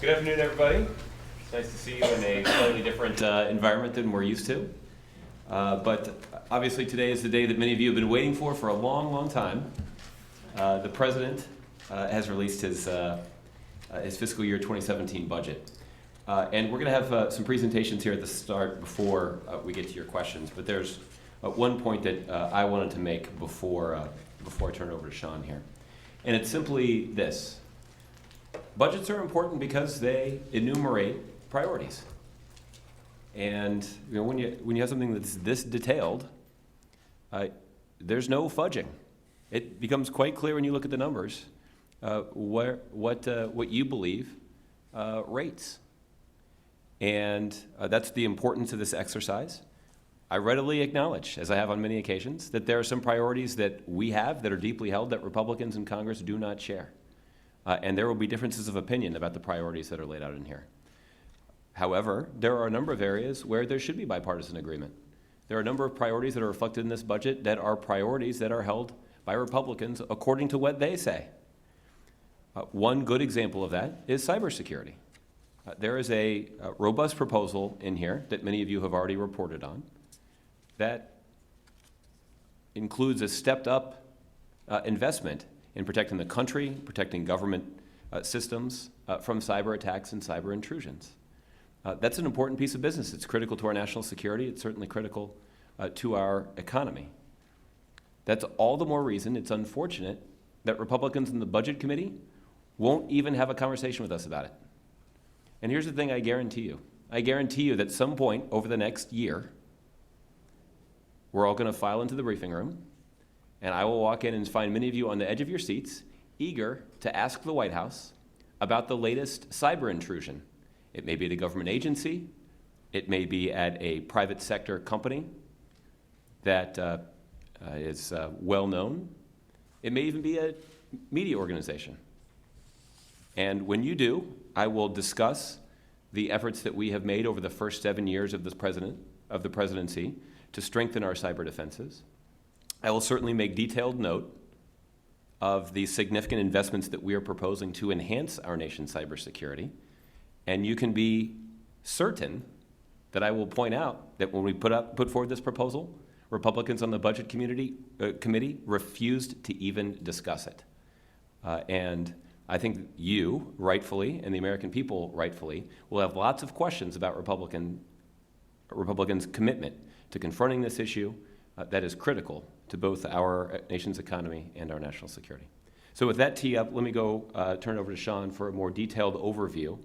Good afternoon, everybody. It's nice to see you in a slightly different environment than we're used to. But obviously today is the day that many of you have been waiting for a long, long time. The President has released his fiscal year 2017 budget. And we're going to have some presentations here at the start before we get to your questions. But there's one point that I wanted to make before I turn it over to Sean here. And it's simply this. Budgets are important because they enumerate priorities. And when you have something that's this detailed, there's no fudging. It becomes quite clear when you look at the numbers what you believe rates. And that's the importance of this exercise. I readily acknowledge, as I have on many occasions, that there are some priorities that we have that are deeply held that Republicans in Congress do not share. And there will be differences of opinion about the priorities that are laid out in here. However, there are a number of areas where there should be bipartisan agreement. There are a number of priorities that are reflected in this budget that are priorities that are held by Republicans according to what they say. One good example of that is cybersecurity. There is a robust proposal in here that many of you have already reported on that includes a stepped-up investment in protecting the country, protecting government systems from cyber attacks and cyber intrusions. That's an important piece of business. It's critical to our national security. It's certainly critical to our economy. That's all the more reason it's unfortunate that Republicans in the Budget Committee won't even have a conversation with us about it. And here's the thing I guarantee you. I guarantee you that at some point over the next year, we're all going to file into the briefing room, and I will walk in and find many of you on the edge of your seats, eager to ask the White House about the latest cyber intrusion. It may be at a government agency. It may be at a private sector company that is well known. It may even be a media organization. And when you do, I will discuss the efforts that we have made over the first 7 years of the presidency to strengthen our cyber defenses. I will certainly make detailed note of the significant investments that we are proposing to enhance our nation's cybersecurity. And you can be certain that I will point out that when we put forward this proposal, Republicans on the Budget Committee refused to even discuss it. And I think you, rightfully, and the American people, rightfully, will have lots of questions about Republicans' commitment to confronting this issue that is critical to both our nation's economy and our national security. So with that tee up, let me go turn it over to Sean for a more detailed overview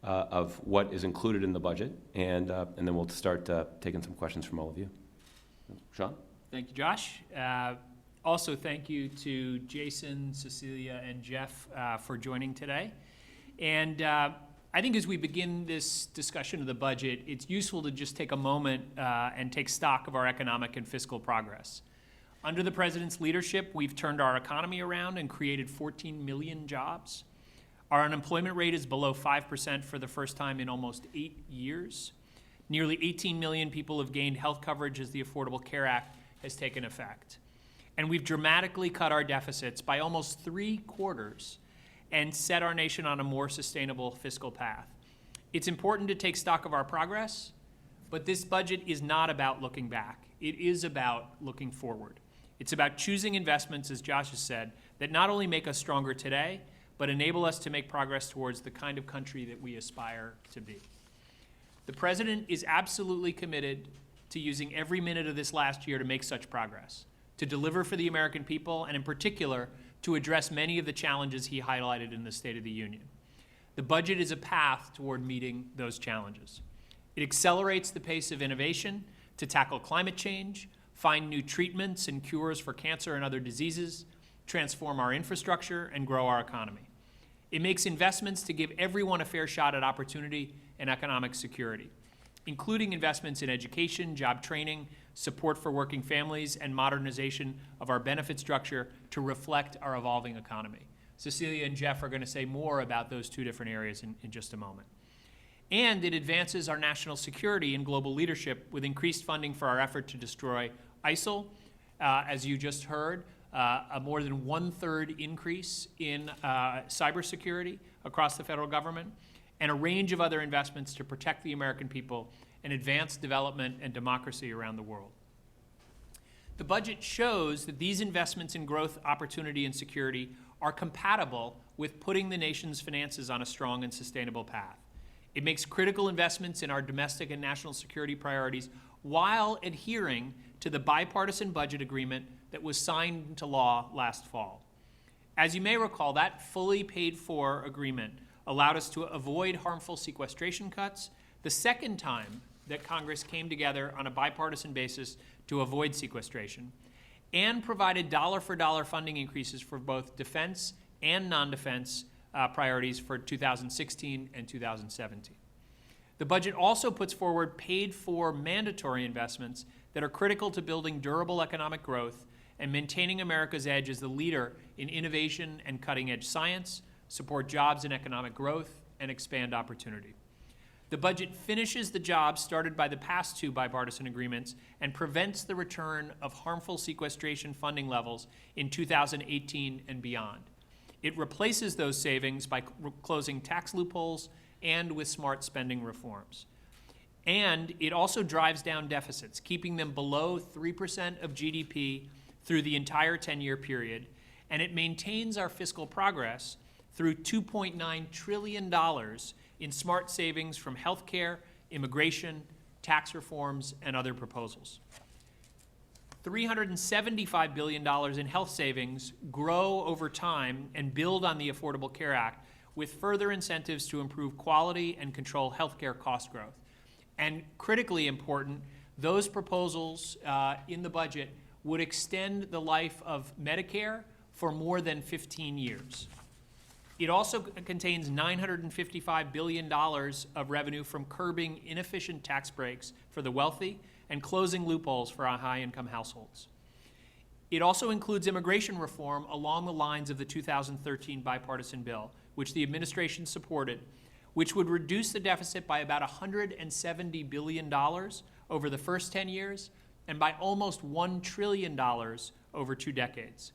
of what is included in the budget, and then we'll start taking some questions from all of you. Sean? Thank you, Josh. Also, thank you to Jason, Cecilia, and Jeff for joining today. And I think as we begin this discussion of the budget, it's useful to just take a moment and take stock of our economic and fiscal progress. Under the President's leadership, we've turned our economy around and created 14 million jobs. Our unemployment rate is below 5% for the first time in almost 8 years. Nearly 18 million people have gained health coverage as the Affordable Care Act has taken effect. And we've dramatically cut our deficits by almost 3/4 and set our nation on a more sustainable fiscal path. It's important to take stock of our progress, but this budget is not about looking back. It is about looking forward. It's about choosing investments, as Josh has said, that not only make us stronger today, but enable us to make progress towards the kind of country that we aspire to be. The President is absolutely committed to using every minute of this last year to make such progress, to deliver for the American people, and in particular, to address many of the challenges he highlighted in the State of the Union. The budget is a path toward meeting those challenges. It accelerates the pace of innovation to tackle climate change, find new treatments and cures for cancer and other diseases, transform our infrastructure, and grow our economy. It makes investments to give everyone a fair shot at opportunity and economic security, including investments in education, job training, support for working families, and modernization of our benefit structure to reflect our evolving economy. Cecilia and Jeff are going to say more about those two different areas in just a moment. And it advances our national security and global leadership with increased funding for our effort to destroy ISIL. As you just heard, a more than 1/3 increase in cybersecurity across the federal government, and a range of other investments to protect the American people and advance development and democracy around the world. The budget shows that these investments in growth, opportunity, and security are compatible with putting the nation's finances on a strong and sustainable path. It makes critical investments in our domestic and national security priorities while adhering to the bipartisan budget agreement that was signed into law last fall. As you may recall, that fully paid-for agreement allowed us to avoid harmful sequestration cuts, the second time that Congress came together on a bipartisan basis to avoid sequestration, and provided dollar-for-dollar funding increases for both defense and non-defense priorities for 2016 and 2017. The budget also puts forward paid-for mandatory investments that are critical to building durable economic growth and maintaining America's edge as the leader in innovation and cutting-edge science, support jobs and economic growth, and expand opportunity. The budget finishes the job started by the past two bipartisan agreements and prevents the return of harmful sequestration funding levels in 2018 and beyond. It replaces those savings by closing tax loopholes and with smart spending reforms. And it also drives down deficits, keeping them below 3% of GDP through the entire 10-year period, and it maintains our fiscal progress through $2.9 trillion in smart savings from healthcare, immigration, tax reforms, and other proposals. $375 billion in health savings grow over time and build on the Affordable Care Act with further incentives to improve quality and control healthcare cost growth. And critically important, those proposals in the budget would extend the life of Medicare for more than 15 years. It also contains $955 billion of revenue from curbing inefficient tax breaks for the wealthy and closing loopholes for our high-income households. It also includes immigration reform along the lines of the 2013 bipartisan bill, which the administration supported, which would reduce the deficit by about $170 billion over the first 10 years and by almost $1 trillion over 2 decades.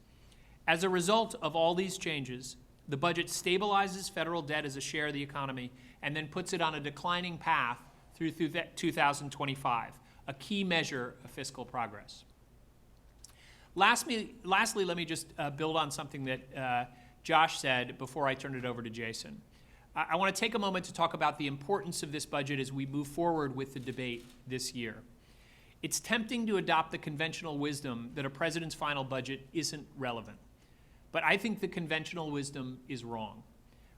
As a result of all these changes, the budget stabilizes federal debt as a share of the economy and then puts it on a declining path through 2025, a key measure of fiscal progress. Lastly, let me just build on something that Josh said before I turn it over to Jason. I want to take a moment to talk about the importance of this budget as we move forward with the debate this year. It's tempting to adopt the conventional wisdom that a president's final budget isn't relevant. But I think the conventional wisdom is wrong.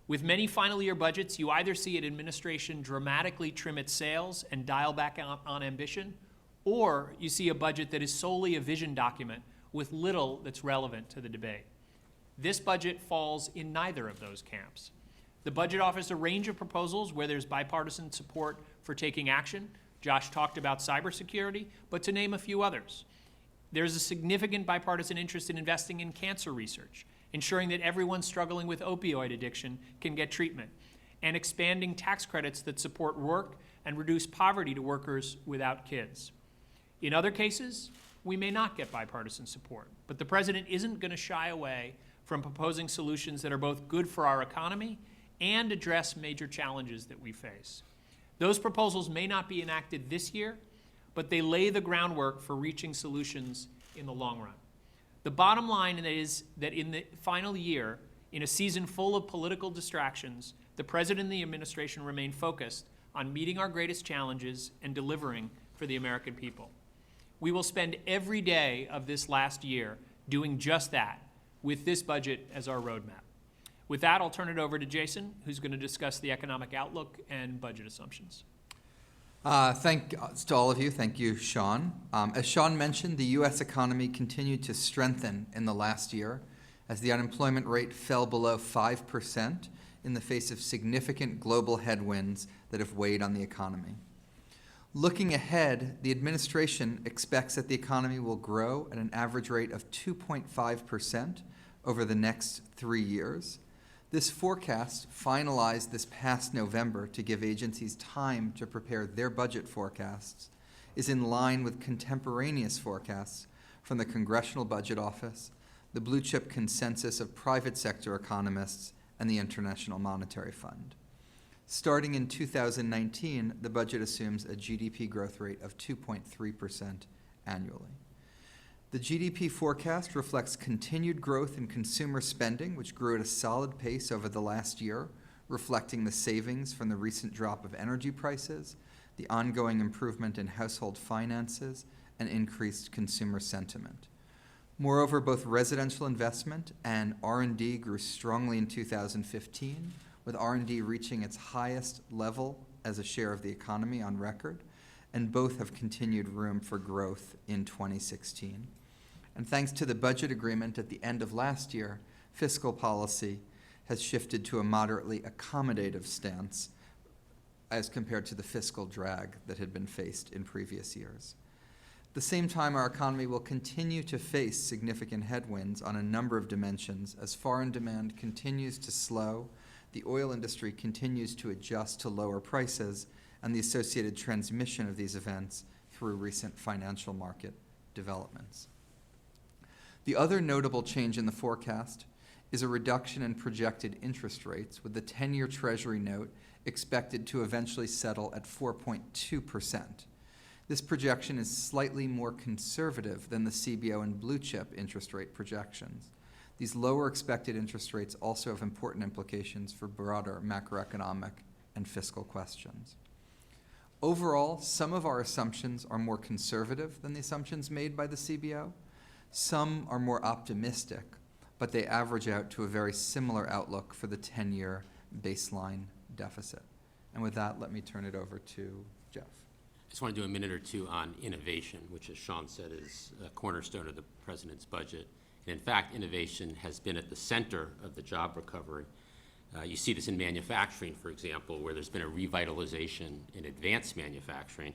With many final year budgets, you either see an administration dramatically trim its sails and dial back on ambition, or you see a budget that is solely a vision document with little that's relevant to the debate. This budget falls in neither of those camps. The budget offers a range of proposals where there's bipartisan support for taking action. Josh talked about cybersecurity, but to name a few others. There's a significant bipartisan interest in investing in cancer research, ensuring that everyone struggling with opioid addiction can get treatment, and expanding tax credits that support work and reduce poverty to workers without kids. In other cases, we may not get bipartisan support, but the president isn't going to shy away from proposing solutions that are both good for our economy and address major challenges that we face. Those proposals may not be enacted this year, but they lay the groundwork for reaching solutions in the long run. The bottom line is that in the final year, in a season full of political distractions, the president and the administration remain focused on meeting our greatest challenges and delivering for the American people. We will spend every day of this last year doing just that, with this budget as our roadmap. With that, I'll turn it over to Jason, who's going to discuss the economic outlook and budget assumptions. Thanks to all of you. Thank you, Sean. As Sean mentioned, the U.S. economy continued to strengthen in the last year as the unemployment rate fell below 5% in the face of significant global headwinds that have weighed on the economy. Looking ahead, the administration expects that the economy will grow at an average rate of 2.5% over the next 3 years. This forecast, finalized this past November to give agencies time to prepare their budget forecasts, is in line with contemporaneous forecasts from the Congressional Budget Office, the blue chip consensus of private sector economists, and the International Monetary Fund. Starting in 2019, the budget assumes a GDP growth rate of 2.3% annually. The GDP forecast reflects continued growth in consumer spending, which grew at a solid pace over the last year, reflecting the savings from the recent drop of energy prices, the ongoing improvement in household finances, and increased consumer sentiment. Moreover, both residential investment and R&D grew strongly in 2015, with R&D reaching its highest level as a share of the economy on record, and both have continued room for growth in 2016. And thanks to the budget agreement at the end of last year, fiscal policy has shifted to a moderately accommodative stance as compared to the fiscal drag that had been faced in previous years. At the same time, our economy will continue to face significant headwinds on a number of dimensions as foreign demand continues to slow, the oil industry continues to adjust to lower prices, and the associated transmission of these events through recent financial market developments. The other notable change in the forecast is a reduction in projected interest rates, with the 10-year Treasury note expected to eventually settle at 4.2%. This projection is slightly more conservative than the CBO and blue chip interest rate projections. These lower expected interest rates also have important implications for broader macroeconomic and fiscal questions. Overall, some of our assumptions are more conservative than the assumptions made by the CBO. Some are more optimistic, but they average out to a very similar outlook for the 10-year baseline deficit. And with that, let me turn it over to Jeff. I just want to do a minute or two on innovation, which, as Sean said, is a cornerstone of the President's budget. And in fact, innovation has been at the center of the job recovery. You see this in manufacturing, for example, where there's been a revitalization in advanced manufacturing,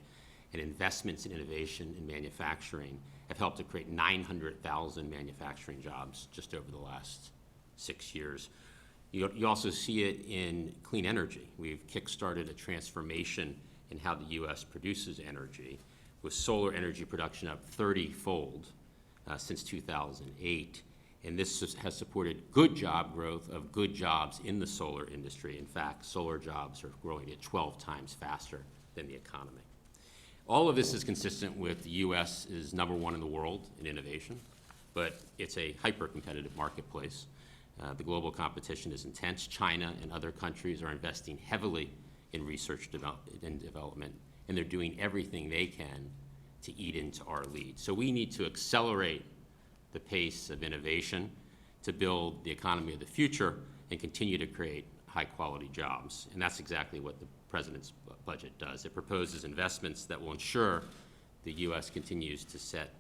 and investments in innovation in manufacturing have helped to create 900,000 manufacturing jobs just over the last 6 years. You also see it in clean energy. We've kickstarted a transformation in how the U.S. produces energy, with solar energy production up 30-fold since 2008. And this has supported good job growth of good jobs in the solar industry. In fact, solar jobs are growing at 12 times faster than the economy. All of this is consistent with the U.S. is #1 in the world in innovation, but it's a hyper-competitive marketplace. The global competition is intense. China and other countries are investing heavily in research and development, and they're doing everything they can to eat into our lead. So we need to accelerate the pace of innovation to build the economy of the future and continue to create high-quality jobs. And that's exactly what the President's budget does. It proposes investments that will ensure the U.S. continues to set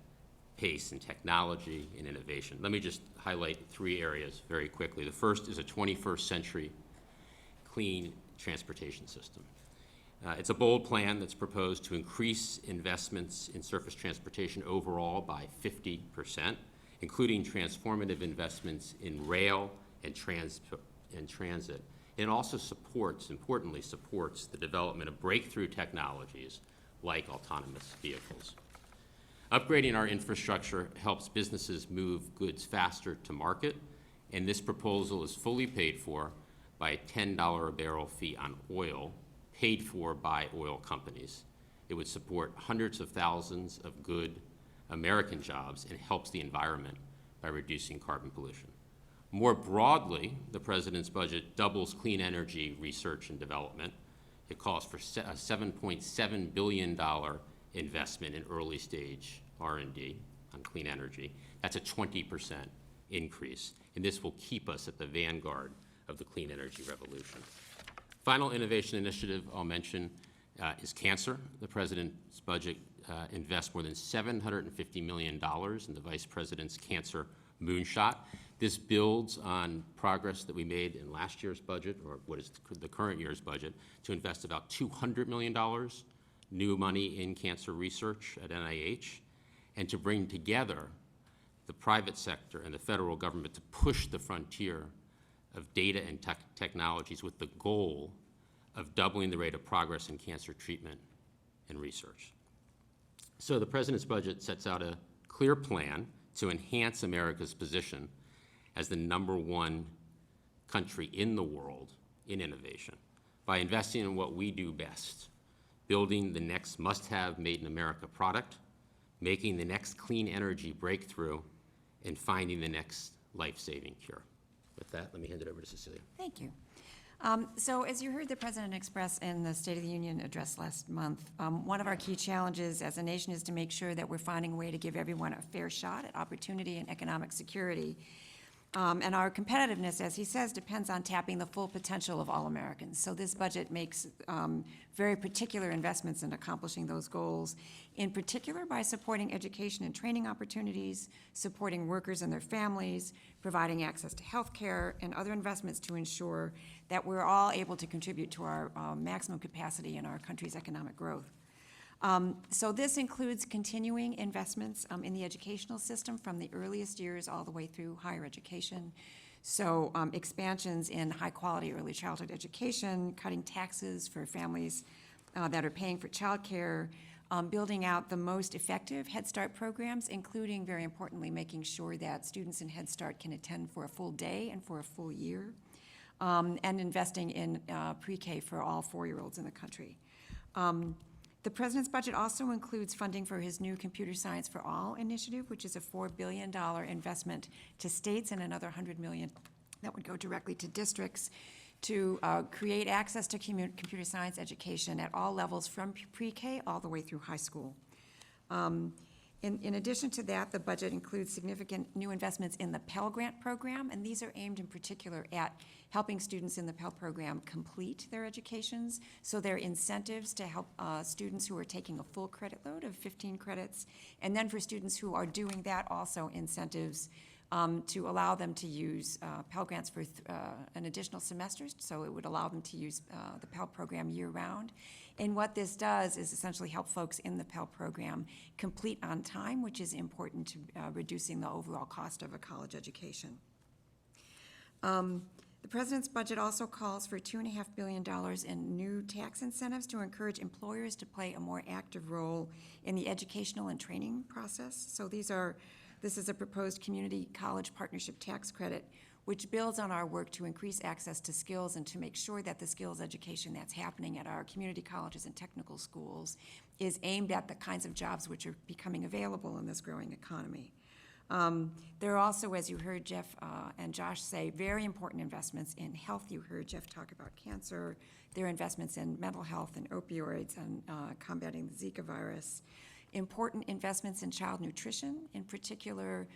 pace in technology and innovation. Let me just highlight 3 areas very quickly. The first is a 21st century clean transportation system. It's a bold plan that's proposed to increase investments in surface transportation overall by 50%, including transformative investments in rail and transit. It also importantly supports the development of breakthrough technologies like autonomous vehicles. Upgrading our infrastructure helps businesses move goods faster to market, and this proposal is fully paid for by a $10 a barrel fee on oil, paid for by oil companies. It would support hundreds of thousands of good American jobs and helps the environment by reducing carbon pollution. More broadly, the President's budget doubles clean energy research and development. It calls for a $7.7 billion investment in early stage R&D on clean energy. That's a 20% increase, and this will keep us at the vanguard of the clean energy revolution. Final innovation initiative I'll mention is cancer. The President's budget invests more than $750 million in the Vice President's cancer moonshot. This builds on progress that we made in last year's budget, or what is the current year's budget, to invest about $200 million new money in cancer research at NIH, and to bring together the private sector and the federal government to push the frontier of data and technologies with the goal of doubling the rate of progress in cancer treatment and research. So the President's budget sets out a clear plan to enhance America's position as the #1 country in the world in innovation by investing in what we do best, building the next must-have Made in America product, making the next clean energy breakthrough, and finding the next life-saving cure. With that, let me hand it over to Cecilia. Thank you. So as you heard the President express in the State of the Union address last month, one of our key challenges as a nation is to make sure that we're finding a way to give everyone a fair shot at opportunity and economic security. And our competitiveness, as he says, depends on tapping the full potential of all Americans. So this budget makes very particular investments in accomplishing those goals, in particular by supporting education and training opportunities, supporting workers and their families, providing access to health care, and other investments to ensure that we're all able to contribute to our maximum capacity in our country's economic growth. So this includes continuing investments in the educational system from the earliest years all the way through higher education. So expansions in high-quality early childhood education, cutting taxes for families that are paying for childcare, building out the most effective Head Start programs, including, very importantly, making sure that students in Head Start can attend for a full day and for a full year, and investing in pre-K for all 4-year-olds in the country. The President's budget also includes funding for his new Computer Science for All initiative, which is a $4 billion investment to states and another $100 million that would go directly to districts to create access to computer science education at all levels from pre-K all the way through high school. In addition to that, the budget includes significant new investments in the Pell Grant program, and these are aimed in particular at helping students in the Pell program complete their educations. So there are incentives to help students who are taking a full credit load of 15 credits, and then for students who are doing that, also incentives to allow them to use Pell Grants for an additional semester, so it would allow them to use the Pell program year-round. And what this does is essentially help folks in the Pell program complete on time, which is important to reducing the overall cost of a college education. The President's budget also calls for $2.5 billion in new tax incentives to encourage employers to play a more active role in the educational and training process. So this is a proposed community college partnership tax credit, which builds on our work to increase access to skills and to make sure that the skills education that's happening at our community colleges and technical schools is aimed at the kinds of jobs which are becoming available in this growing economy. There are also, as you heard Jeff and Josh say, very important investments in health. You heard Jeff talk about cancer. There are investments in mental health and opioids and combating the Zika virus. Important investments in child nutrition, in particular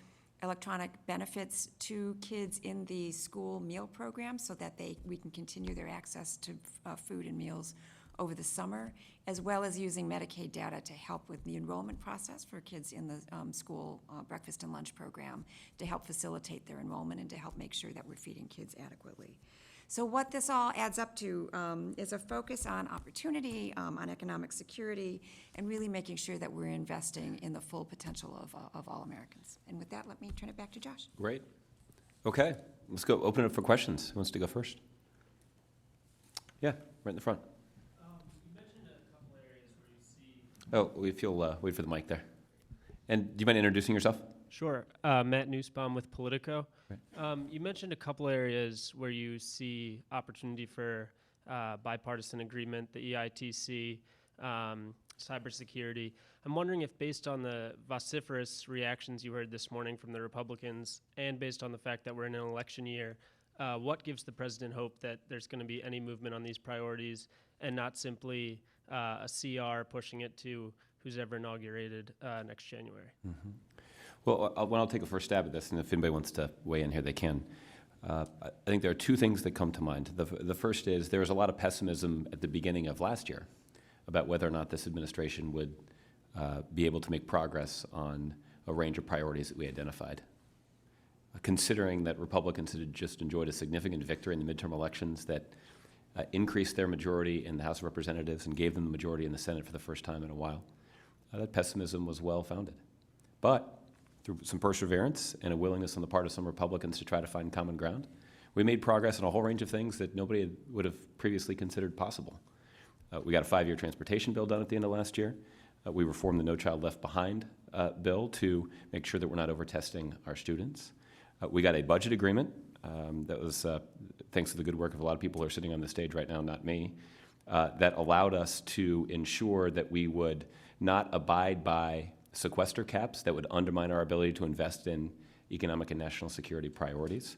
electronic benefits to kids in the school meal program so that we can continue their access to food and meals over the summer, as well as using Medicaid data to help with the enrollment process for kids in the school breakfast and lunch program to help facilitate their enrollment and to help make sure that we're feeding kids adequately. So what this all adds up to is a focus on opportunity, on economic security, and really making sure that we're investing in the full potential of all Americans. And with that, let me turn it back to Josh. Great. Okay, let's go open it up for questions. Who wants to go first? Yeah, right in the front. You mentioned a couple areas where you see. Oh, if you'll wait for the mic there. And do you mind introducing yourself? Sure. Matt Nussbaum with Politico. Right. You mentioned a couple areas where you see opportunity for bipartisan agreement, the EITC, cybersecurity. I'm wondering if, based on the vociferous reactions you heard this morning from the Republicans and based on the fact that we're in an election year, what gives the president hope that there's going to be any movement on these priorities and not simply a CR pushing it to who's ever inaugurated next January? Mm-hmm. Well, I'll take a first stab at this, and if anybody wants to weigh in here, they can. I think there are two things that come to mind. The first is there was a lot of pessimism at the beginning of last year about whether or not this administration would be able to make progress on a range of priorities that we identified. Considering that Republicans had just enjoyed a significant victory in the midterm elections that increased their majority in the House of Representatives and gave them the majority in the Senate for the first time in a while, that pessimism was well-founded. But through some perseverance and a willingness on the part of some Republicans to try to find common ground, we made progress on a whole range of things that nobody would have previously considered possible. We got a 5-year transportation bill done at the end of last year. We reformed the No Child Left Behind bill to make sure that we're not over-testing our students. We got a budget agreement that was, thanks to the good work of a lot of people who are sitting on the stage right now, not me, that allowed us to ensure that we would not abide by sequester caps that would undermine our ability to invest in economic and national security priorities.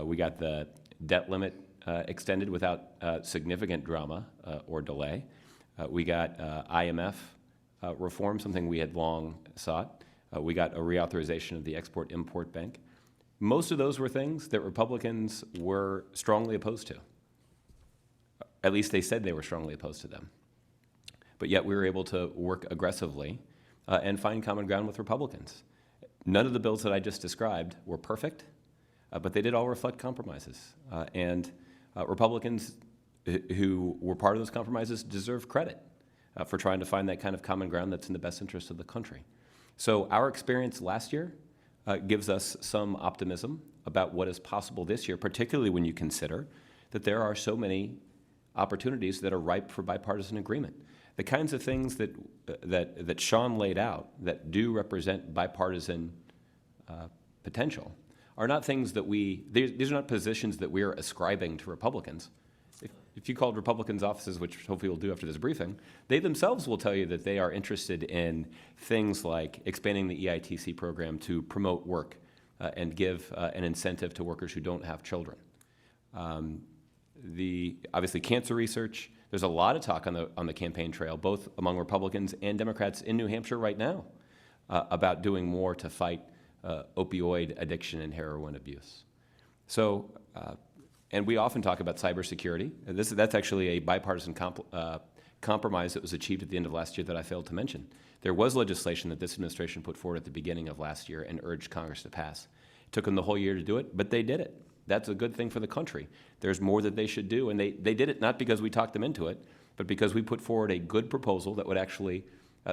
We got the debt limit extended without significant drama or delay. We got IMF reform, something we had long sought. We got a reauthorization of the Export-Import Bank. Most of those were things that Republicans were strongly opposed to. At least they said they were strongly opposed to them. But yet we were able to work aggressively and find common ground with Republicans. None of the bills that I just described were perfect, but they did all reflect compromises. And Republicans who were part of those compromises deserve credit for trying to find that kind of common ground that's in the best interest of the country. So our experience last year gives us some optimism about what is possible this year, particularly when you consider that there are so many opportunities that are ripe for bipartisan agreement. The kinds of things that Sean laid out that do represent bipartisan potential are not things that these are not positions that we are ascribing to Republicans. If you called Republicans' offices, which hopefully we'll do after this briefing, they themselves will tell you that they are interested in things like expanding the EITC program to promote work and give an incentive to workers who don't have children. Obviously cancer research. There's a lot of talk on the campaign trail, both among Republicans and Democrats in New Hampshire right now, about doing more to fight opioid addiction and heroin abuse. So, and we often talk about cybersecurity. That's actually a bipartisan compromise that was achieved at the end of last year that I failed to mention. There was legislation that this administration put forward at the beginning of last year and urged Congress to pass. It took them the whole year to do it, but they did it. That's a good thing for the country. There's more that they should do, and they did it not because we talked them into it, but because we put forward a good proposal that would actually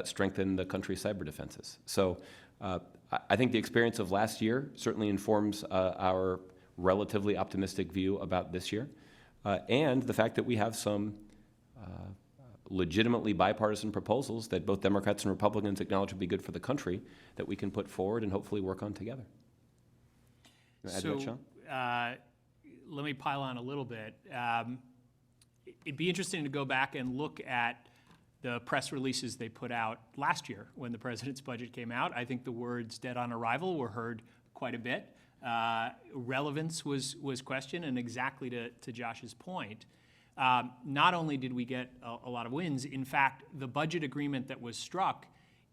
strengthen the country's cyber defenses. So I think the experience of last year certainly informs our relatively optimistic view about this year, and the fact that we have some legitimately bipartisan proposals that both Democrats and Republicans acknowledge would be good for the country that we can put forward and hopefully work on together. You wanna add to that, Sean? Let me pile on a little bit. It'd be interesting to go back and look at the press releases they put out last year when the president's budget came out. I think the words "dead on arrival" were heard quite a bit. Relevance was questioned, and exactly to Josh's point, not only did we get a lot of wins, in fact, the budget agreement that was struck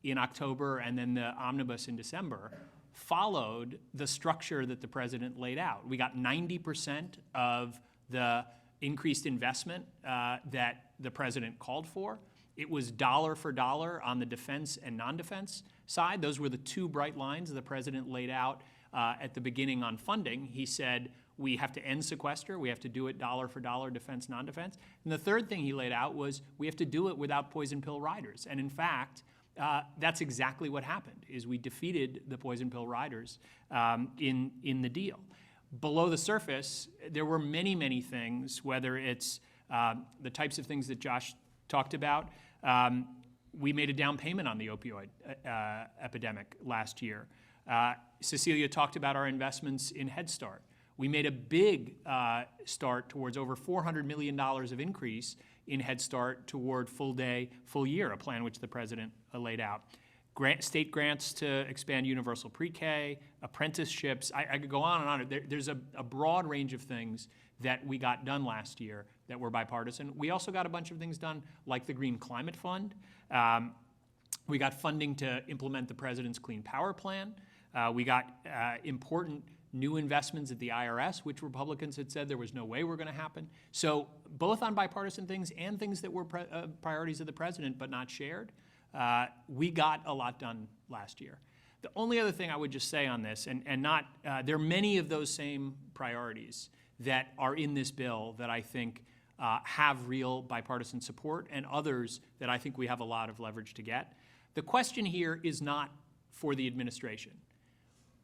in October and then the omnibus in December followed the structure that the president laid out. We got 90% of the increased investment that the president called for. It was dollar for dollar on the defense and non-defense side. Those were the two bright lines the president laid out at the beginning on funding. He said, we have to end sequester. We have to do it dollar for dollar, defense, non-defense. And the third thing he laid out was we have to do it without poison pill riders. And in fact, that's exactly what happened, is we defeated the poison pill riders in the deal. Below the surface, there were many, many things, whether it's the types of things that Josh talked about. We made a down payment on the opioid epidemic last year. Cecilia talked about our investments in Head Start. We made a big start towards over $400 million of increase in Head Start toward full day, full year, a plan which the president laid out. State grants to expand universal pre-K, apprenticeships. I could go on and on. There's a broad range of things that we got done last year that were bipartisan. We also got a bunch of things done, like the Green Climate Fund. We got funding to implement the president's Clean Power Plan. We got important new investments at the IRS, which Republicans had said there was no way were going to happen. So both on bipartisan things and things that were priorities of the president but not shared, we got a lot done last year. The only other thing I would just say on this, and not, there are many of those same priorities that are in this bill that I think have real bipartisan support, and others that I think we have a lot of leverage to get. The question here is not for the administration.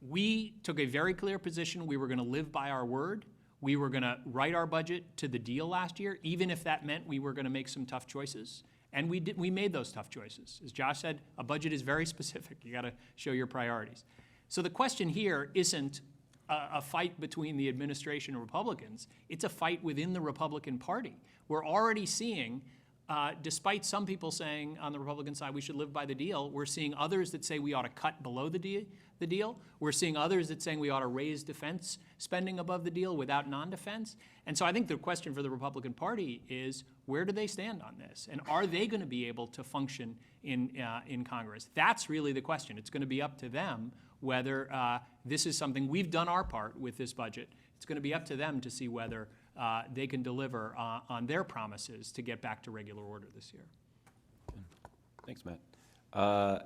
We took a very clear position. We were going to live by our word. We were going to write our budget to the deal last year, even if that meant we were going to make some tough choices. And we made those tough choices. As Josh said, a budget is very specific. You got to show your priorities. So the question here isn't, a fight between the administration and Republicans. It's a fight within the Republican Party. We're already seeing, despite some people saying on the Republican side we should live by the deal, we're seeing others that say we ought to cut below the deal. We're seeing others that saying we ought to raise defense spending above the deal without non-defense. And so I think the question for the Republican Party is, where do they stand on this? And are they going to be able to function in Congress? That's really the question. It's going to be up to them whether this is something, we've done our part with this budget. It's going to be up to them to see whether they can deliver on their promises to get back to regular order this year. Thanks, Matt.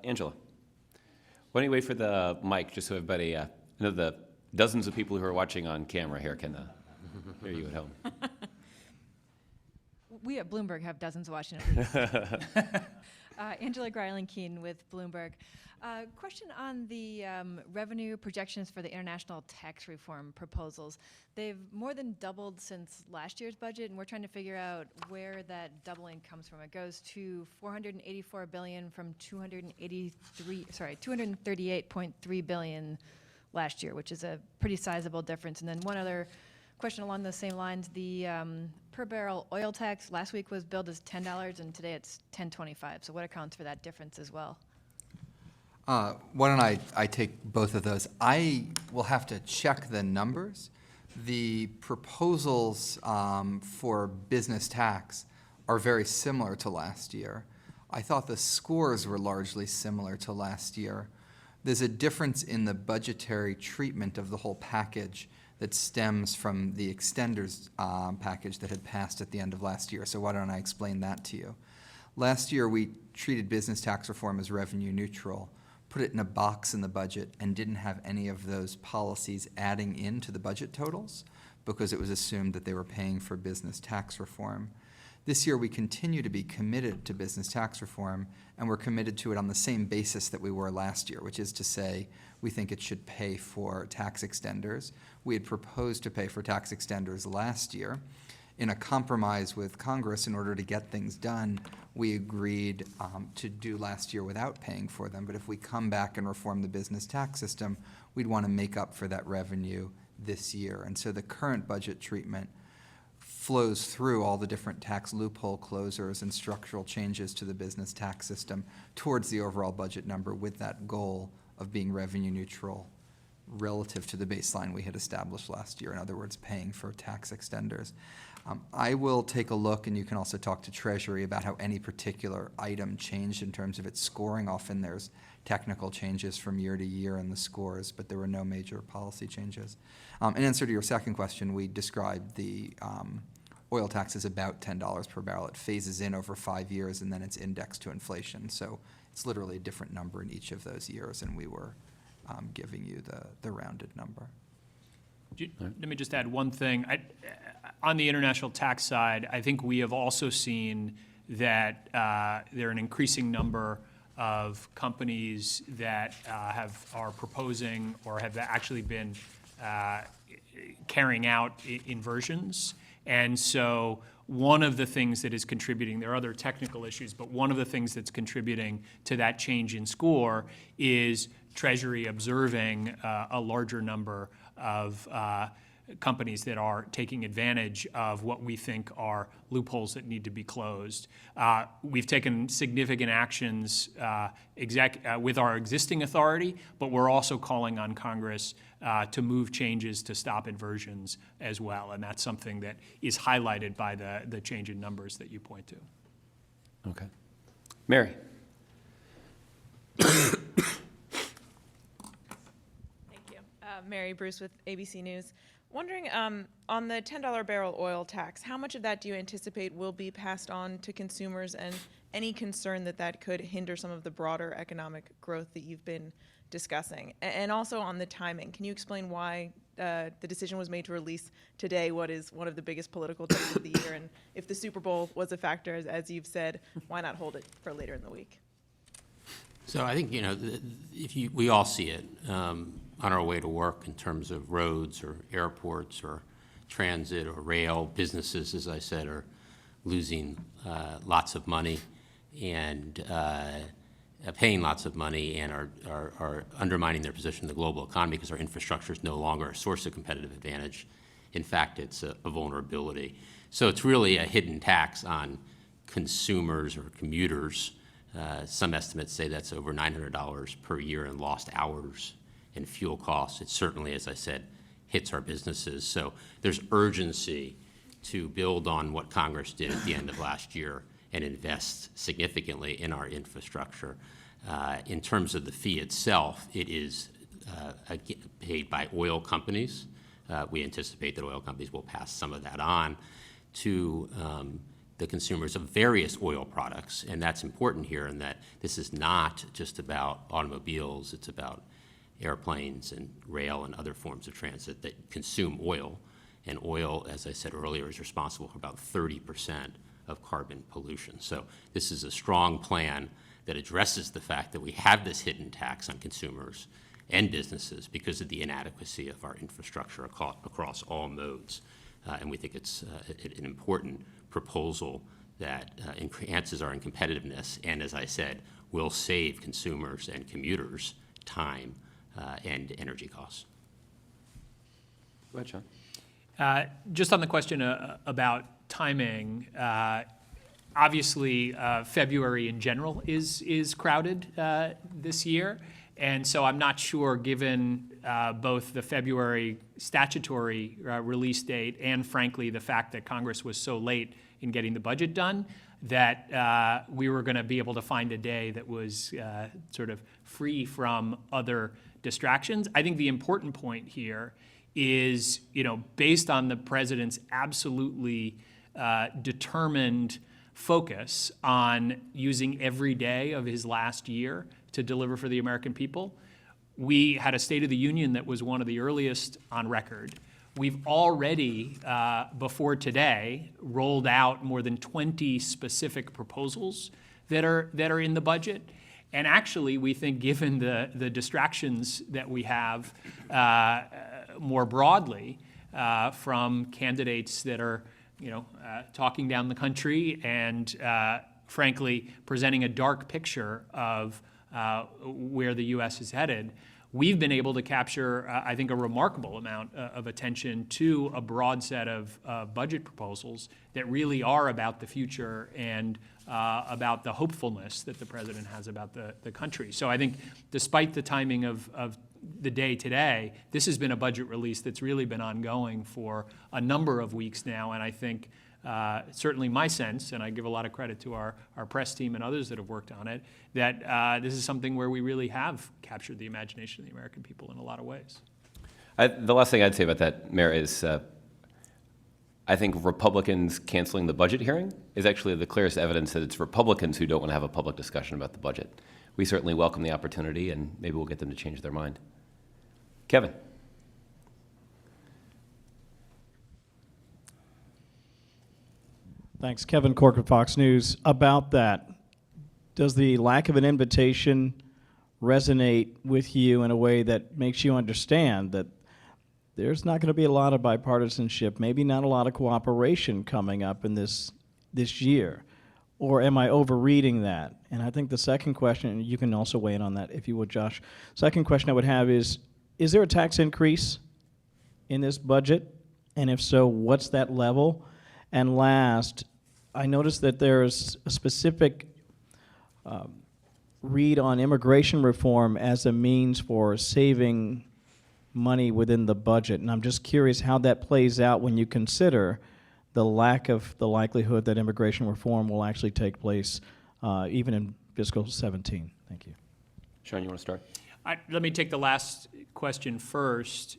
Angela, why don't you wait for the mic, just so everybody, the dozens of people who are watching on camera here can hear you at home. We at Bloomberg have dozens watching at least. Angela Greiling-Keene with Bloomberg. Question on the revenue projections for the international tax reform proposals. They've more than doubled since last year's budget, and we're trying to figure out where that doubling comes from. It goes to $484 billion from $238.3 billion last year, which is a pretty sizable difference. And then one other question along those same lines, the per barrel oil tax last week was billed as $10 and today it's $10.25. So what accounts for that difference as well? Why don't I take both of those? I will have to check the numbers. The proposals for business tax are very similar to last year. I thought the scores were largely similar to last year. There's a difference in the budgetary treatment of the whole package that stems from the extenders package that had passed at the end of last year. So why don't I explain that to you? Last year, we treated business tax reform as revenue neutral, put it in a box in the budget, and didn't have any of those policies adding into the budget totals because it was assumed that they were paying for business tax reform. This year, we continue to be committed to business tax reform, and we're committed to it on the same basis that we were last year, which is to say we think it should pay for tax extenders. We had proposed to pay for tax extenders last year. In a compromise with Congress, in order to get things done, we agreed to do last year without paying for them. But if we come back and reform the business tax system, we'd want to make up for that revenue this year. And so the current budget treatment flows through all the different tax loophole closures and structural changes to the business tax system towards the overall budget number, with that goal of being revenue neutral relative to the baseline we had established last year. In other words, paying for tax extenders. I will take a look, and you can also talk to Treasury about how any particular item changed in terms of its scoring. Often there's technical changes from year to year in the scores, but there were no major policy changes. In answer to your second question, we described the oil tax as about $10 per barrel. It phases in over 5 years, and then it's indexed to inflation. So it's literally a different number in each of those years, and we were giving you the rounded number. Let me just add one thing. On the international tax side, I think we have also seen that there are an increasing number of companies that are proposing or have actually been carrying out inversions. And so one of the things that is contributing, there are other technical issues, but one of the things that's contributing to that change in score is Treasury observing a larger number of companies that are taking advantage of what we think are loopholes that need to be closed. We've taken significant actions with our existing authority, but we're also calling on Congress to move changes to stop inversions as well, and that's something that is highlighted by the change in numbers that you point to. Okay. Mary. Mary Bruce with ABC News. Wondering, on the $10 barrel oil tax, how much of that do you anticipate will be passed on to consumers, and any concern that that could hinder some of the broader economic growth that you've been discussing? And also on the timing, can you explain why the decision was made to release today what is one of the biggest political days of the year? And if the Super Bowl was a factor, as you've said, why not hold it for later in the week? So I think, we all see it on our way to work in terms of roads or airports or transit or rail. Businesses, as I said, are losing lots of money. And paying lots of money and are undermining their position in the global economy because our infrastructure is no longer a source of competitive advantage. In fact, it's a vulnerability. So it's really a hidden tax on consumers or commuters. Some estimates say that's over $900 per year in lost hours and fuel costs. It certainly, as I said, hits our businesses. So there's urgency to build on what Congress did at the end of last year and invest significantly in our infrastructure. In terms of the fee itself, it is paid by oil companies. We anticipate that oil companies will pass some of that on to the consumers of various oil products. And that's important here in that this is not just about automobiles, it's about airplanes and rail and other forms of transit that consume oil. And oil, as I said earlier, is responsible for about 30% of carbon pollution. So this is a strong plan that addresses the fact that we have this hidden tax on consumers and businesses because of the inadequacy of our infrastructure across all modes. And we think it's an important proposal that enhances our competitiveness and, as I said, will save consumers and commuters time and energy costs. Go ahead, Sean. Just on the question about timing, obviously February in general is crowded this year. And so I'm not sure, given both the February statutory release date and, frankly, the fact that Congress was so late in getting the budget done, that we were going to be able to find a day that was sort of free from other distractions. I think the important point here is, based on the president's absolutely determined focus on using every day of his last year to deliver for the American people. We had a State of the Union that was one of the earliest on record. We've already, before today, rolled out more than 20 specific proposals that are in the budget. And actually, we think, given the distractions that we have more broadly from candidates that are, talking down the country and, frankly, presenting a dark picture of where the U.S. is headed, we've been able to capture, I think, a remarkable amount of attention to a broad set of budget proposals that really are about the future and about the hopefulness that the president has about the country. So I think despite the timing of the day today, this has been a budget release that's really been ongoing for a number of weeks now, and I think certainly my sense, and I give a lot of credit to our press team and others that have worked on it, that this is something where we really have captured the imagination of the American people in a lot of ways. The last thing I'd say about that, Mayor, is I think Republicans canceling the budget hearing is actually the clearest evidence that it's Republicans who don't want to have a public discussion about the budget. We certainly welcome the opportunity, and maybe we'll get them to change their mind. Kevin. Thanks. Kevin Cork with Fox News. About that, does the lack of an invitation resonate with you in a way that makes you understand that there's not going to be a lot of bipartisanship, maybe not a lot of cooperation coming up in this year? Or am I overreading that? And I think the second question, and you can also weigh in on that if you would, Josh. Second question I would have is there a tax increase in this budget? And if so, what's that level? And last, I noticed that there's a specific read on immigration reform as a means for saving money within the budget. And I'm just curious how that plays out when you consider the lack of the likelihood that immigration reform will actually take place even in fiscal 17. Thank you. Sean, you want to start? Let me take the last question first.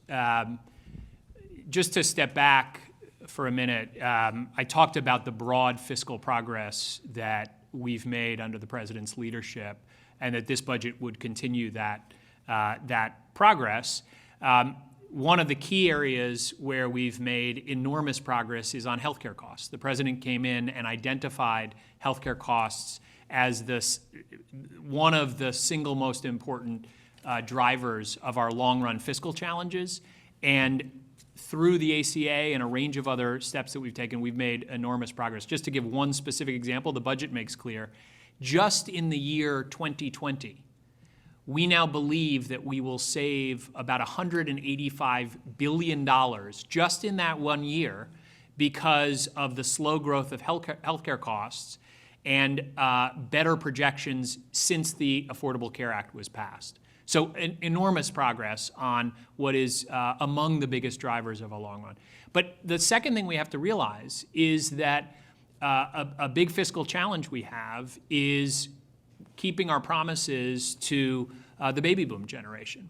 Just to step back for a minute, I talked about the broad fiscal progress that we've made under the president's leadership, and that this budget would continue that progress. One of the key areas where we've made enormous progress is on healthcare costs. The president came in and identified healthcare costs as one of the single most important drivers of our long-run fiscal challenges. And through the ACA and a range of other steps that we've taken, we've made enormous progress. Just to give one specific example, the budget makes clear just in the year 2020, we now believe that we will save about $185 billion just in that 1 year because of the slow growth of healthcare costs and better projections since the Affordable Care Act was passed. So enormous progress on what is among the biggest drivers of a long run. But the second thing we have to realize is that a big fiscal challenge we have is keeping our promises to the baby boom generation.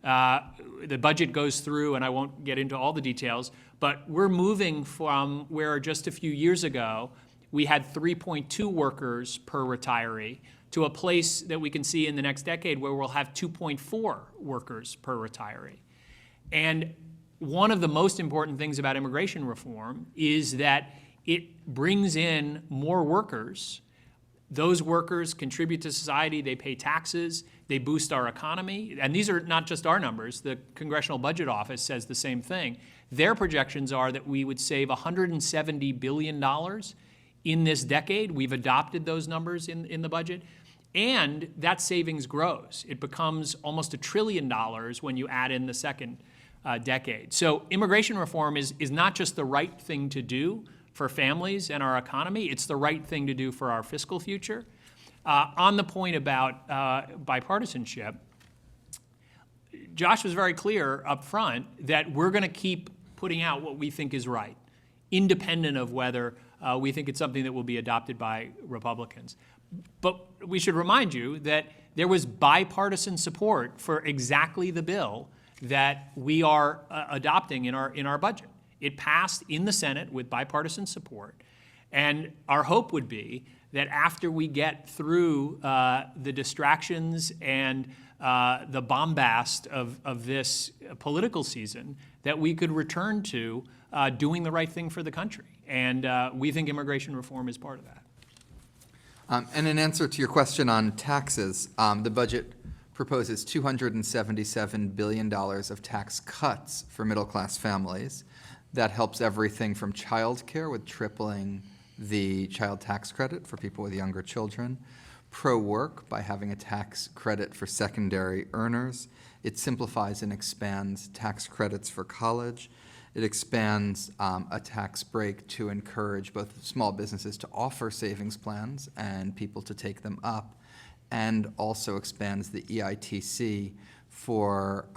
The budget goes through, and I won't get into all the details, but we're moving from where just a few years ago we had 3.2 workers per retiree to a place that we can see in the next decade where we'll have 2.4 workers per retiree. And one of the most important things about immigration reform is that it brings in more workers. Those workers contribute to society, they pay taxes, they boost our economy. And these are not just our numbers. The Congressional Budget Office says the same thing. Their projections are that we would save $170 billion in this decade. We've adopted those numbers in the budget. And that savings grows. It becomes almost $1 trillion when you add in the second decade. So immigration reform is not just the right thing to do for families and our economy, it's the right thing to do for our fiscal future. On the point about bipartisanship, Josh was very clear up front that we're going to keep putting out what we think is right, independent of whether we think it's something that will be adopted by Republicans. But we should remind you that there was bipartisan support for exactly the bill that we are adopting in our budget. It passed in the Senate with bipartisan support. And our hope would be that after we get through the distractions and the bombast of this political season, that we could return to doing the right thing for the country. And we think immigration reform is part of that. And in answer to your question on taxes, the budget proposes $277 billion of tax cuts for middle-class families. That helps everything from childcare, with tripling the child tax credit for people with younger children, pro-work by having a tax credit for secondary earners. It simplifies and expands tax credits for college. It expands a tax break to encourage both small businesses to offer savings plans and people to take them up, and also expands the EITC for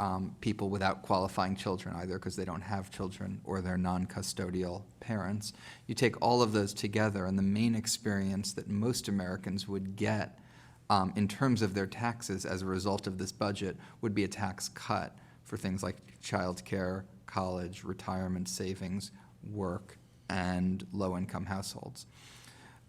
people without qualifying children, either because they don't have children or they're non-custodial parents. You take all of those together, and the main experience that most Americans would get in terms of their taxes as a result of this budget would be a tax cut for things like childcare, college, retirement savings, work, and low-income households.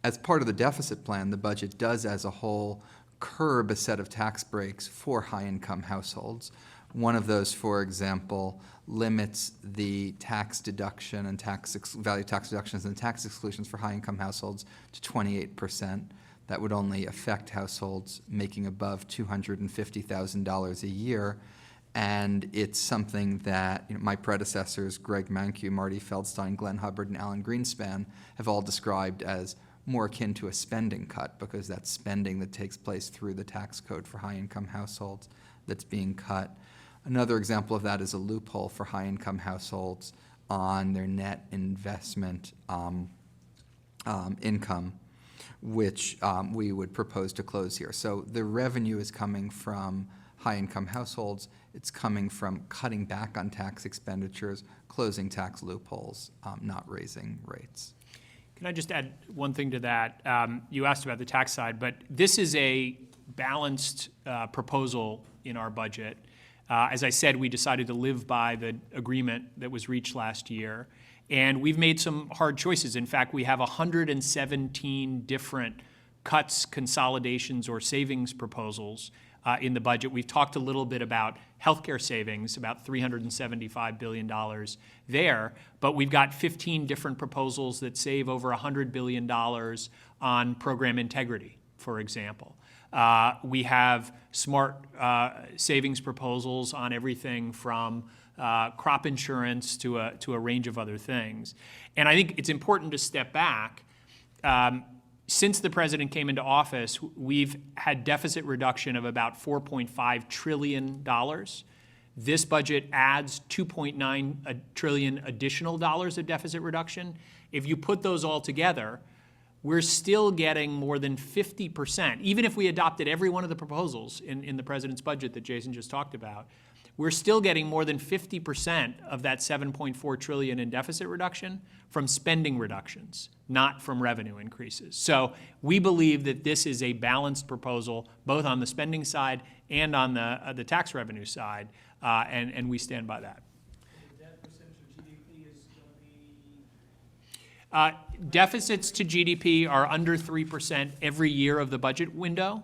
As part of the deficit plan, the budget does as a whole curb a set of tax breaks for high-income households. One of those, for example, limits the tax deduction and value tax deductions and tax exclusions for high-income households to 28%. That would only affect households making above $250,000 a year. And it's something that my predecessors, Greg Mankiw, Marty Feldstein, Glenn Hubbard, and Alan Greenspan, have all described as more akin to a spending cut, because that's spending that takes place through the tax code for high-income households that's being cut. Another example of that is a loophole for high-income households on their net investment income, which we would propose to close here. So the revenue is coming from high-income households. It's coming from cutting back on tax expenditures, closing tax loopholes, not raising rates. Can I just add one thing to that? You asked about the tax side, but this is a balanced proposal in our budget. As I said, we decided to live by the agreement that was reached last year, and we've made some hard choices. In fact, we have 117 different cuts, consolidations, or savings proposals in the budget. We've talked a little bit about healthcare savings, about $375 billion there, but we've got 15 different proposals that save over $100 billion on program integrity, for example. We have smart savings proposals on everything from crop insurance to a range of other things. And I think it's important to step back. since the president came into office, we've had deficit reduction of about $4.5 trillion. This budget adds $2.9 trillion additional dollars of deficit reduction. If you put those all together, we're still getting more than 50%, even if we adopted every one of the proposals in the president's budget that Jason just talked about, we're still getting more than 50% of that $7.4 trillion in deficit reduction from spending reductions, not from revenue increases. So we believe that this is a balanced proposal, both on the spending side and on the tax revenue side, and we stand by that. Deficits to GDP are under 3% every year of the budget window,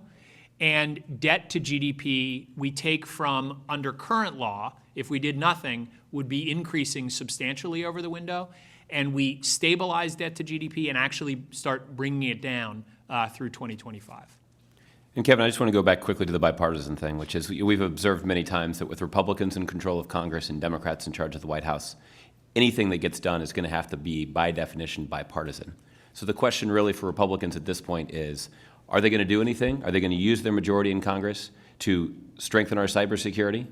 and debt to GDP we take from, under current law, if we did nothing, would be increasing substantially over the window, and we stabilize debt to GDP and actually start bringing it down through 2025. And Kevin, I just want to go back quickly to the bipartisan thing, which is we've observed many times that with Republicans in control of Congress and Democrats in charge of the White House, anything that gets done is going to have to be, by definition, bipartisan. So the question really for Republicans at this point is, are they going to do anything? Are they going to use their majority in Congress to strengthen our cybersecurity,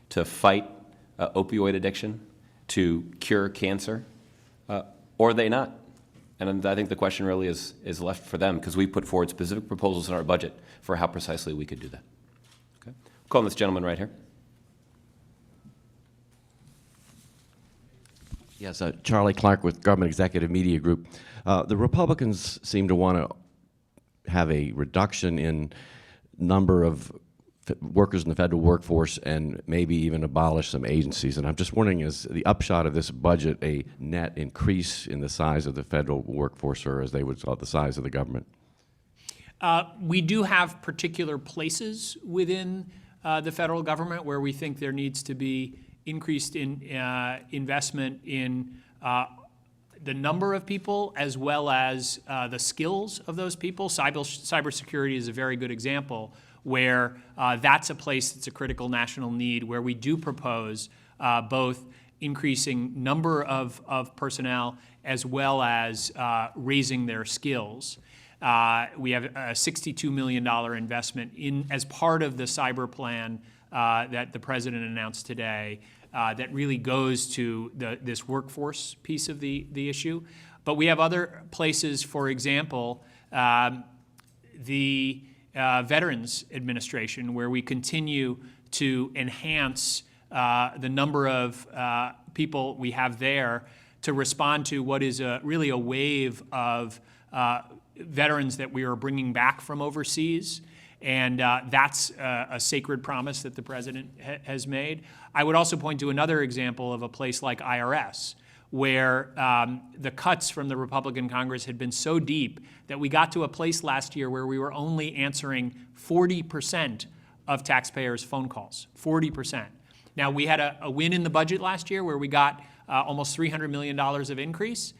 to fight opioid addiction, to cure cancer, or are they not? And I think the question really is left for them, because we put forward specific proposals in our budget for how precisely we could do that. Okay. I'll call on this gentleman right here. Yes, Charlie Clark with Government Executive Media Group. The Republicans seem to want to have a reduction in number of workers in the federal workforce and maybe even abolish some agencies. And I'm just wondering, is the upshot of this budget a net increase in the size of the federal workforce, or as they would call it, the size of the government? We do have particular places within the federal government where we think there needs to be increased investment in the number of people as well as the skills of those people. Cybersecurity is a very good example where that's a place that's a critical national need, where we do propose both increasing number of personnel as well as raising their skills. We have a $62 million investment as part of the cyber plan that the president announced today that really goes to this workforce piece of the issue. But we have other places, for example, the Veterans Administration, where we continue to enhance the number of people we have there to respond to what is really a wave of veterans that we are bringing back from overseas. And that's a sacred promise that the president has made. I would also point to another example of a place like IRS, where the cuts from the Republican Congress had been so deep that we got to a place last year where we were only answering 40% of taxpayers' phone calls, 40%. Now, we had a win in the budget last year where we got almost $300 million of increase.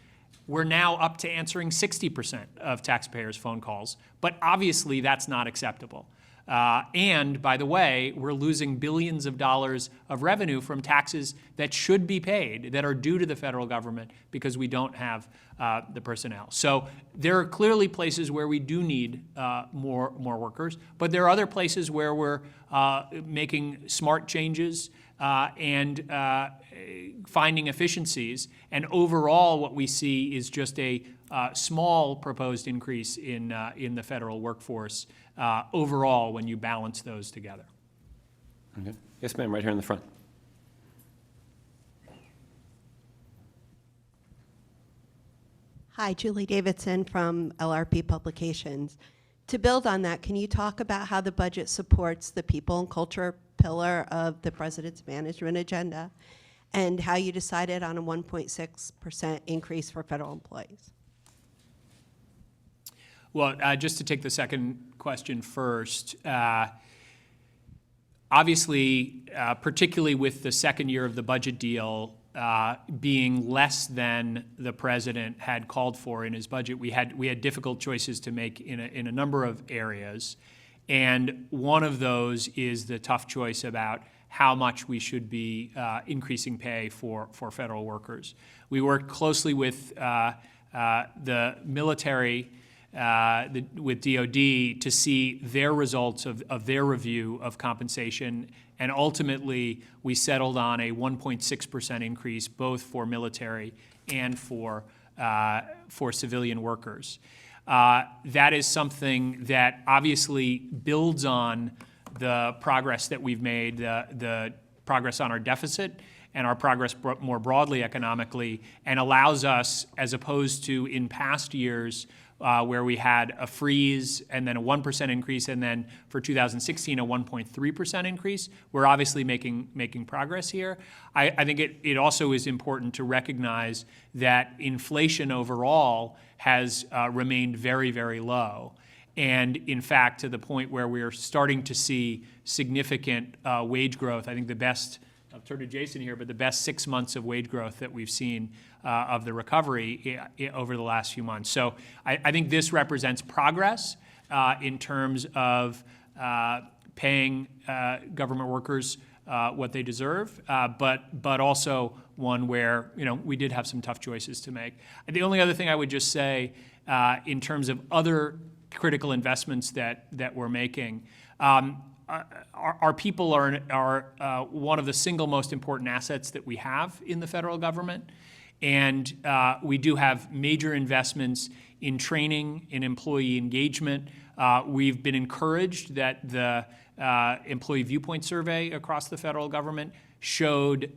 We're now up to answering 60% of taxpayers' phone calls, but obviously that's not acceptable. And by the way, we're losing billions of dollars of revenue from taxes that should be paid, that are due to the federal government, because we don't have the personnel. So there are clearly places where we do need more workers, but there are other places where we're making smart changes and finding efficiencies. And overall, what we see is just a small proposed increase in the federal workforce overall when you balance those together. Okay. Yes, ma'am, right here in the front. Hi, Julie Davidson from LRP Publications. To build on that, can you talk about how the budget supports the people and culture pillar of the president's management agenda, and how you decided on a 1.6% increase for federal employees? Well, just to take the second question first, obviously, particularly with the second year of the budget deal being less than the president had called for in his budget, we had difficult choices to make in a number of areas. And one of those is the tough choice about how much we should be increasing pay for federal workers. We worked closely with the military with DOD to see their results of their review of compensation. And ultimately, we settled on a 1.6% increase, both for military and for civilian workers. That is something that obviously builds on the progress that we've made, the progress on our deficit and our progress more broadly economically, and allows us, as opposed to in past years where we had a freeze and then a 1% increase, and then for 2016 a 1.3% increase, we're obviously making progress here. I think it also is important to recognize that inflation overall has remained very, very low. And in fact, to the point where we're starting to see significant wage growth. I think the best, I'll turn to Jason here, but the best 6 months of wage growth that we've seen of the recovery over the last few months. So I think this represents progress in terms of paying government workers what they deserve, but also one where, you know, we did have some tough choices to make. The only other thing I would just say in terms of other critical investments that we're making, our people are one of the single most important assets that we have in the federal government. And we do have major investments in training, in employee engagement. We've been encouraged that the employee viewpoint survey across the federal government showed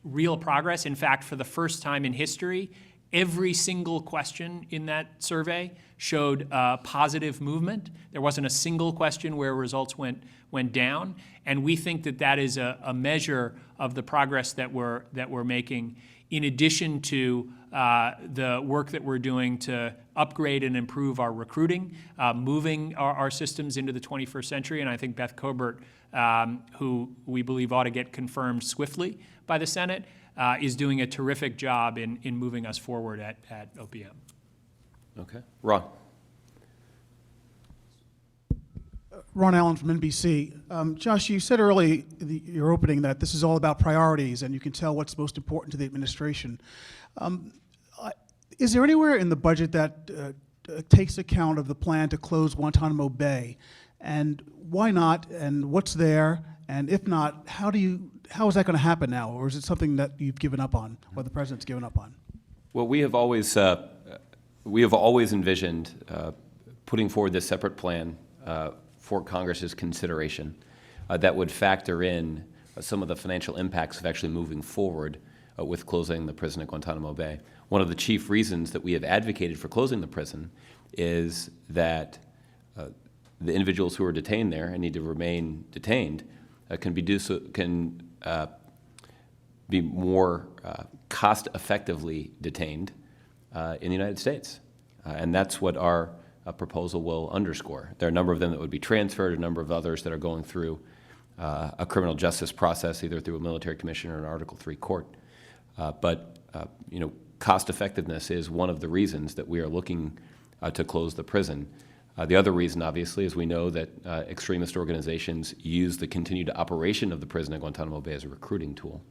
real progress. In fact, for the first time in history, every single question in that survey showed positive movement. There wasn't a single question where results went down. And we think that that is a measure of the progress that we're making, in addition to the work that we're doing to upgrade and improve our recruiting, moving our systems into the 21st century. And I think Beth Cobert, who we believe ought to get confirmed swiftly by the Senate, is doing a terrific job in moving us forward at OPM. Okay. Ron. Ron Allen from NBC. Josh, you said early in your opening that this is all about priorities, and you can tell what's most important to the administration. Is there anywhere in the budget that takes account of the plan to close Guantanamo Bay? And why not? And what's there? And if not, how is that going to happen now? Or is it something that you've given up on, or the president's given up on? Well, we have always envisioned putting forward this separate plan for Congress's consideration that would factor in some of the financial impacts of actually moving forward with closing the prison at Guantanamo Bay. One of the chief reasons that we have advocated for closing the prison is that the individuals who are detained there and need to remain detained can be more cost-effectively detained in the United States. And that's what our proposal will underscore. There are a number of them that would be transferred, a number of others that are going through a criminal justice process, either through a military commission or an Article III court. But cost effectiveness is one of the reasons that we are looking to close the prison. The other reason, obviously, is we know that extremist organizations use the continued operation of the prison at Guantanamo Bay as a recruiting tool.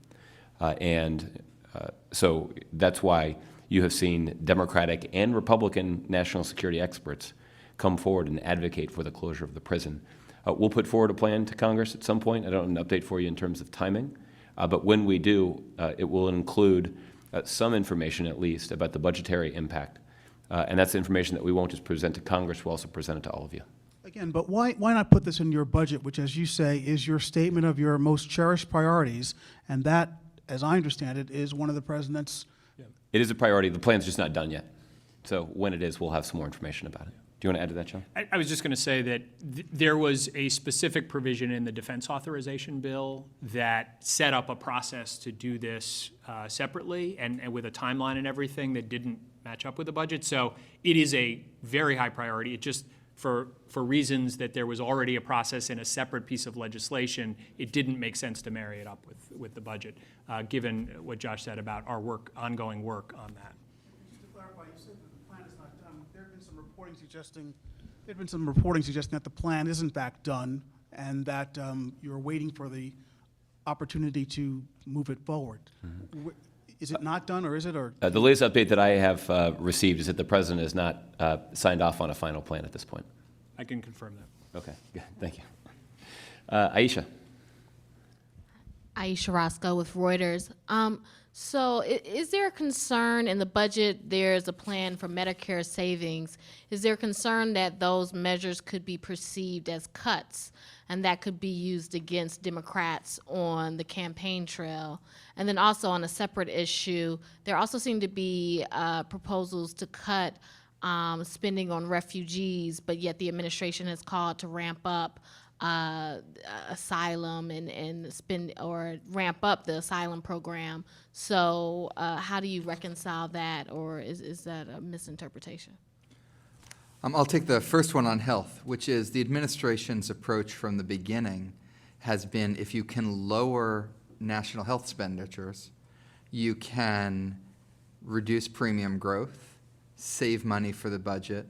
So that's why you have seen Democratic and Republican national security experts come forward and advocate for the closure of the prison. We'll put forward a plan to Congress at some point. I don't have an update for you in terms of timing, but when we do, it will include some information at least about the budgetary impact. And that's information that we won't just present to Congress, we'll also present it to all of you. Again, but why not put this in your budget, which, as you say, is your statement of your most cherished priorities, and that, as I understand it, is one of the president's... It is a priority. The plan's just not done yet. So when it is, we'll have some more information about it. Do you want to add to that, John? I was just going to say that there was a specific provision in the defense authorization bill that set up a process to do this separately and with a timeline and everything that didn't match up with the budget. So it is a very high priority. It just, for reasons that there was already a process in a separate piece of legislation, it didn't make sense to marry it up with the budget, given what Josh said about our ongoing work on that. Just to clarify, you said that the plan is not done. There have been some reporting suggesting that the plan is in fact done, and that you're waiting for the opportunity to move it forward. Mm-hmm. Is it not done, or is it, or? The latest update that I have received is that the president has not signed off on a final plan at this point. I can confirm that. Okay, good, thank you. Aisha. Aisha Roscoe with Reuters. So is there a concern in the budget, there's a plan for Medicare savings? Is there a concern that those measures could be perceived as cuts and that could be used against Democrats on the campaign trail? And then also on a separate issue, there also seem to be proposals to cut spending on refugees, but yet the administration has called to ramp up asylum and spend or ramp up the asylum program. So how do you reconcile that, or is that a misinterpretation? I'll take the first one on health, which is the administration's approach from the beginning has been if you can lower national health expenditures, you can reduce premium growth, save money for the budget,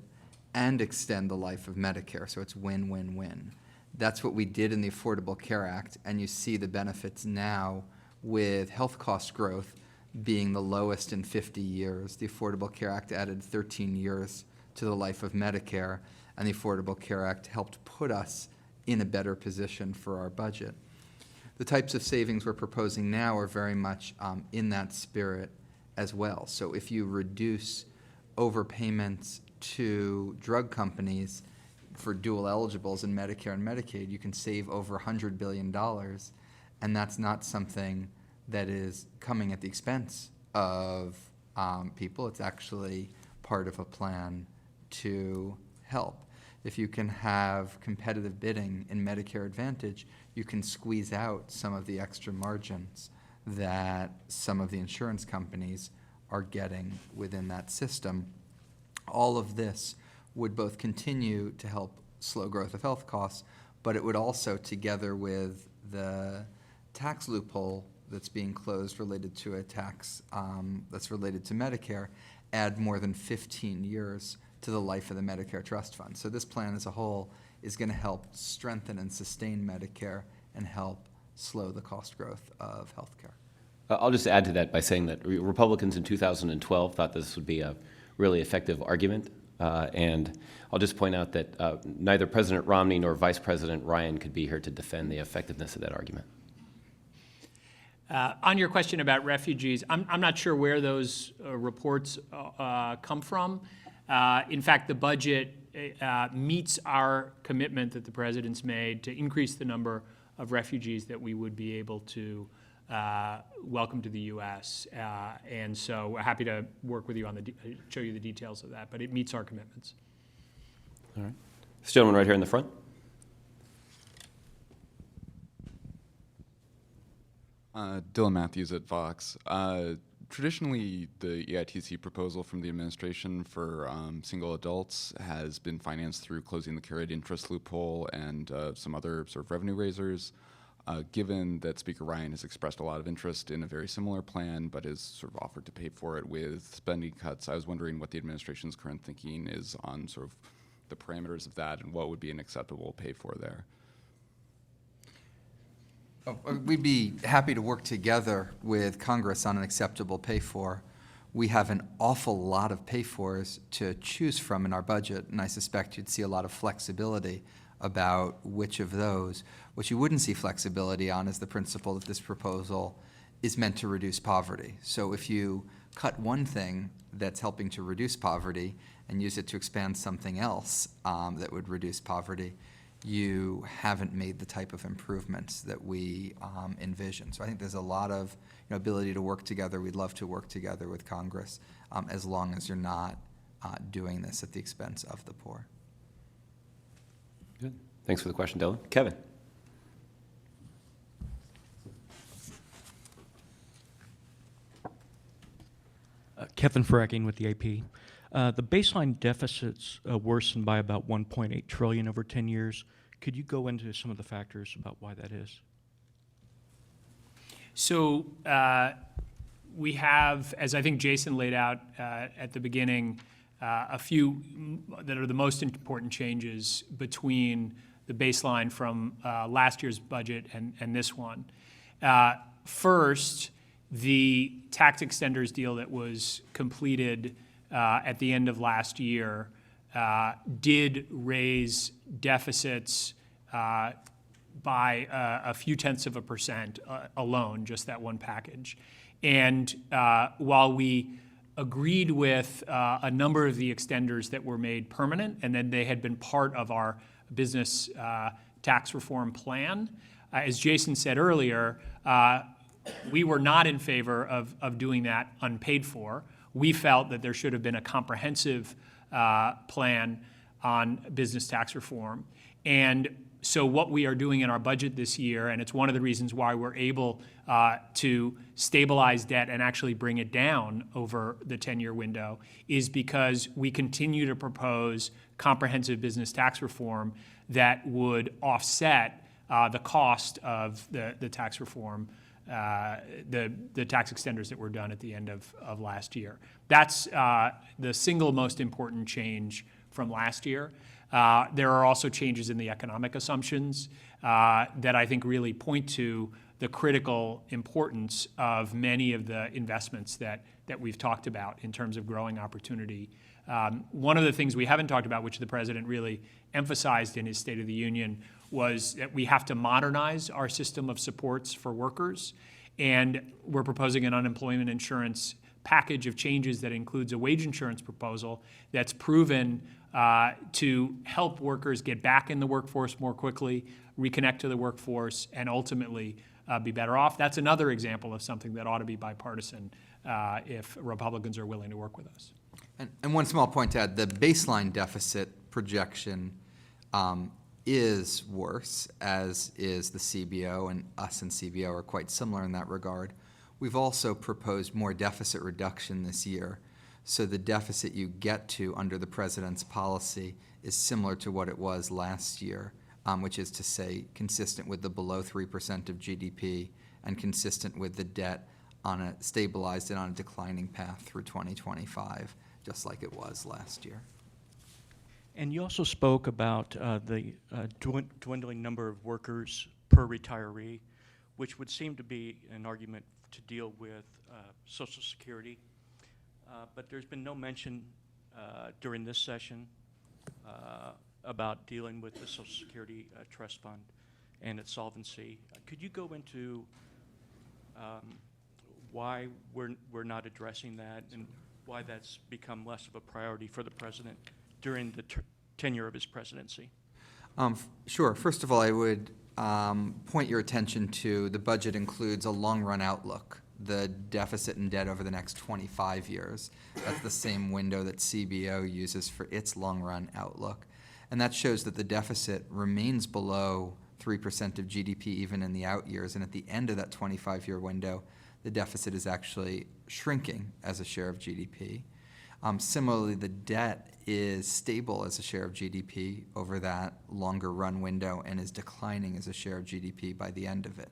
and extend the life of Medicare. So it's win-win-win. That's what we did in the Affordable Care Act, and you see the benefits now with health cost growth being the lowest in 50 years. The Affordable Care Act added 13 years to the life of Medicare, and the Affordable Care Act helped put us in a better position for our budget. The types of savings we're proposing now are very much in that spirit as well. So if you reduce overpayments to drug companies for dual eligibles in Medicare and Medicaid, you can save over $100 billion, and that's not something that is coming at the expense of people. It's actually part of a plan to help. If you can have competitive bidding in Medicare Advantage, you can squeeze out some of the extra margins that some of the insurance companies are getting within that system. All of this would both continue to help slow growth of health costs, but it would also, together with the tax loophole that's being closed related to a tax that's related to Medicare, add more than 15 years to the life of the Medicare Trust Fund. So this plan as a whole is going to help strengthen and sustain Medicare and help slow the cost growth of health care. I'll just add to that by saying that Republicans in 2012 thought this would be a really effective argument. And I'll just point out that neither President Romney nor Vice President Ryan could be here to defend the effectiveness of that argument. On your question about refugees, I'm not sure where those reports come from. In fact, the budget meets our commitment that the President's made to increase the number of refugees that we would be able to welcome to the U.S. And so we're happy to work with you on show you the details of that, but it meets our commitments. All right. This gentleman right here in the front. Dylan Matthews at Vox. Traditionally, the EITC proposal from the administration for single adults has been financed through closing the carried interest loophole and some other sort of revenue raisers. Given that Speaker Ryan has expressed a lot of interest in a very similar plan, but has sort of offered to pay for it with spending cuts, I was wondering what the administration's current thinking is on sort of the parameters of that and what would be an acceptable pay for there. We'd be happy to work together with Congress on an acceptable pay for. We have an awful lot of pay fors to choose from in our budget, and I suspect you'd see a lot of flexibility about which of those. What you wouldn't see flexibility on is the principle that this proposal is meant to reduce poverty. So if you cut one thing that's helping to reduce poverty and use it to expand something else that would reduce poverty, you haven't made the type of improvements that we envision. So I think there's a lot of ability to work together. We'd love to work together with Congress as long as you're not doing this at the expense of the poor. Good. Thanks for the question, Dylan. Kevin. Kevin Fracking with the AP. The baseline deficits worsened by about $1.8 trillion over 10 years. Could you go into some of the factors about why that is? So we have, as I think Jason laid out at the beginning, a few that are the most important changes between the baseline from last year's budget and this one. First, The tax extenders deal that was completed at the end of last year did raise deficits by a few tenths of a percent alone, just that one package. And while we agreed with a number of the extenders that were made permanent, and then they had been part of our business tax reform plan, as Jason said earlier, we were not in favor of doing that unpaid for. We felt that there should have been a comprehensive plan on business tax reform. And so what we are doing in our budget this year, and it's one of the reasons why we're able to stabilize debt and actually bring it down over the 10-year window, is because we continue to propose comprehensive business tax reform that would offset the cost of the tax reform, the tax extenders that were done at the end of last year. That's the single most important change from last year. There are also changes in the economic assumptions that I think really point to the critical importance of many of the investments that we've talked about in terms of growing opportunity. One of the things we haven't talked about, which the president really emphasized in his State of the Union, was that we have to modernize our system of supports for workers. And we're proposing an unemployment insurance package of changes that includes a wage insurance proposal that's proven to help workers get back in the workforce more quickly, reconnect to the workforce, and ultimately be better off. That's another example of something that ought to be bipartisan if Republicans are willing to work with us. And one small point to add, the baseline deficit projection is worse, as is the CBO, and us and CBO are quite similar in that regard. We've also proposed more deficit reduction this year, so the deficit you get to under the president's policy is similar to what it was last year, which is to say consistent with the below 3% of GDP and consistent with the debt on a stabilized and on a declining path through 2025, just like it was last year. And you also spoke about the dwindling number of workers per retiree, which would seem to be an argument to deal with Social Security. But there's been no mention during this session about dealing with the Social Security Trust Fund and its solvency. Could you go into why we're not addressing that and why that's become less of a priority for the president during the tenure of his presidency? Sure. First of all, I would point your attention to the budget includes a long-run outlook, the deficit and debt over the next 25 years. That's the same window that CBO uses for its long-run outlook. And that shows that the deficit remains below 3% of GDP even in the out years. And at the end of that 25-year window, the deficit is actually shrinking as a share of GDP. Similarly, the debt is stable as a share of GDP over that longer run window and is declining as a share of GDP by the end of it.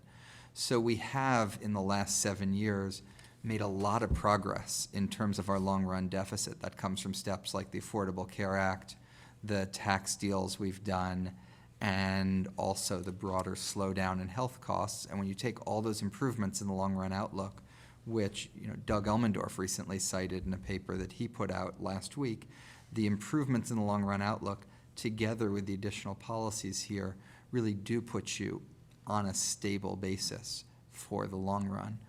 So we have, in the last 7 years, made a lot of progress in terms of our long-run deficit. That comes from steps like the Affordable Care Act, the tax deals we've done, and also the broader slowdown in health costs. And when you take all those improvements in the long-run outlook, which Doug Elmendorf recently cited in a paper that he put out last week, the improvements in the long-run outlook, together with the additional policies here, really do put you on a stable basis for the long run.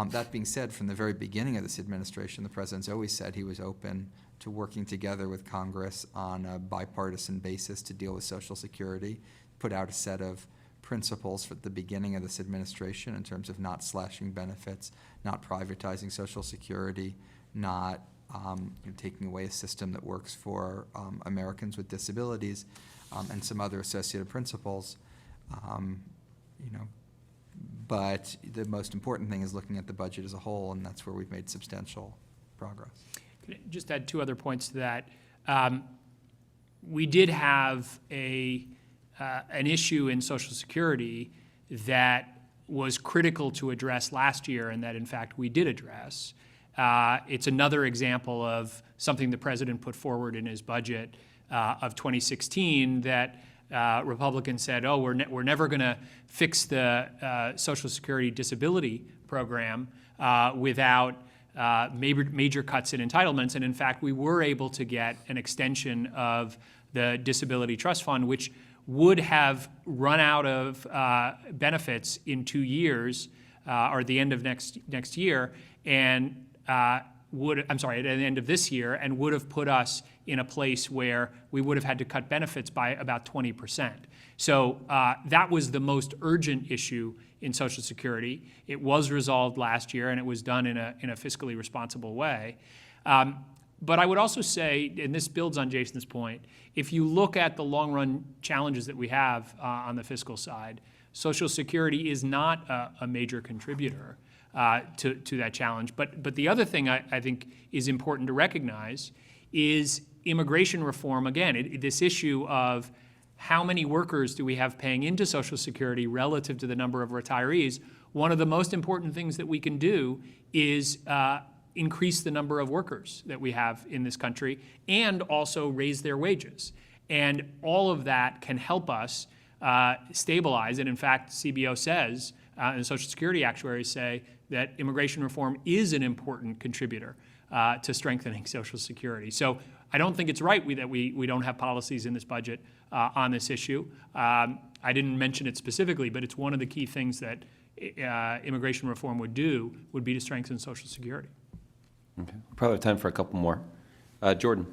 That being said, from the very beginning of this administration, the president's always said he was open to working together with Congress on a bipartisan basis to deal with Social Security, put out a set of principles for the beginning of this administration in terms of not slashing benefits, not privatizing Social Security, not taking away a system that works for Americans with disabilities, and some other associated principles. But the most important thing is looking at the budget as a whole, and that's where we've made substantial progress. Can I just add two other points to that? We did have an issue in Social Security that was critical to address last year and that, in fact, we did address. It's another example of something the president put forward in his budget of 2016 that Republicans said, oh, we're never going to fix the Social Security disability program without major cuts in entitlements. And in fact, we were able to get an extension of the Disability Trust Fund, which would have run out of benefits in 2 years, or the end of next year, and at the end of this year, and would have put us in a place where we would have had to cut benefits by about 20%. So that was the most urgent issue in Social Security. It was resolved last year, and it was done in a fiscally responsible way. But I would also say, and this builds on Jason's point, if you look at the long-run challenges that we have on the fiscal side, Social Security is not a major contributor to that challenge. But the other thing I think is important to recognize is immigration reform. Again, this issue of how many workers do we have paying into Social Security relative to the number of retirees. One of the most important things that we can do is increase the number of workers that we have in this country and also raise their wages. And all of that can help us stabilize. And in fact, CBO says, and Social Security actuaries say, that immigration reform is an important contributor to strengthening Social Security. So I don't think it's right that we don't have policies in this budget on this issue. I didn't mention it specifically, but it's one of the key things that immigration reform would be to strengthen Social Security. Okay. Probably have time for a couple more. Jordan.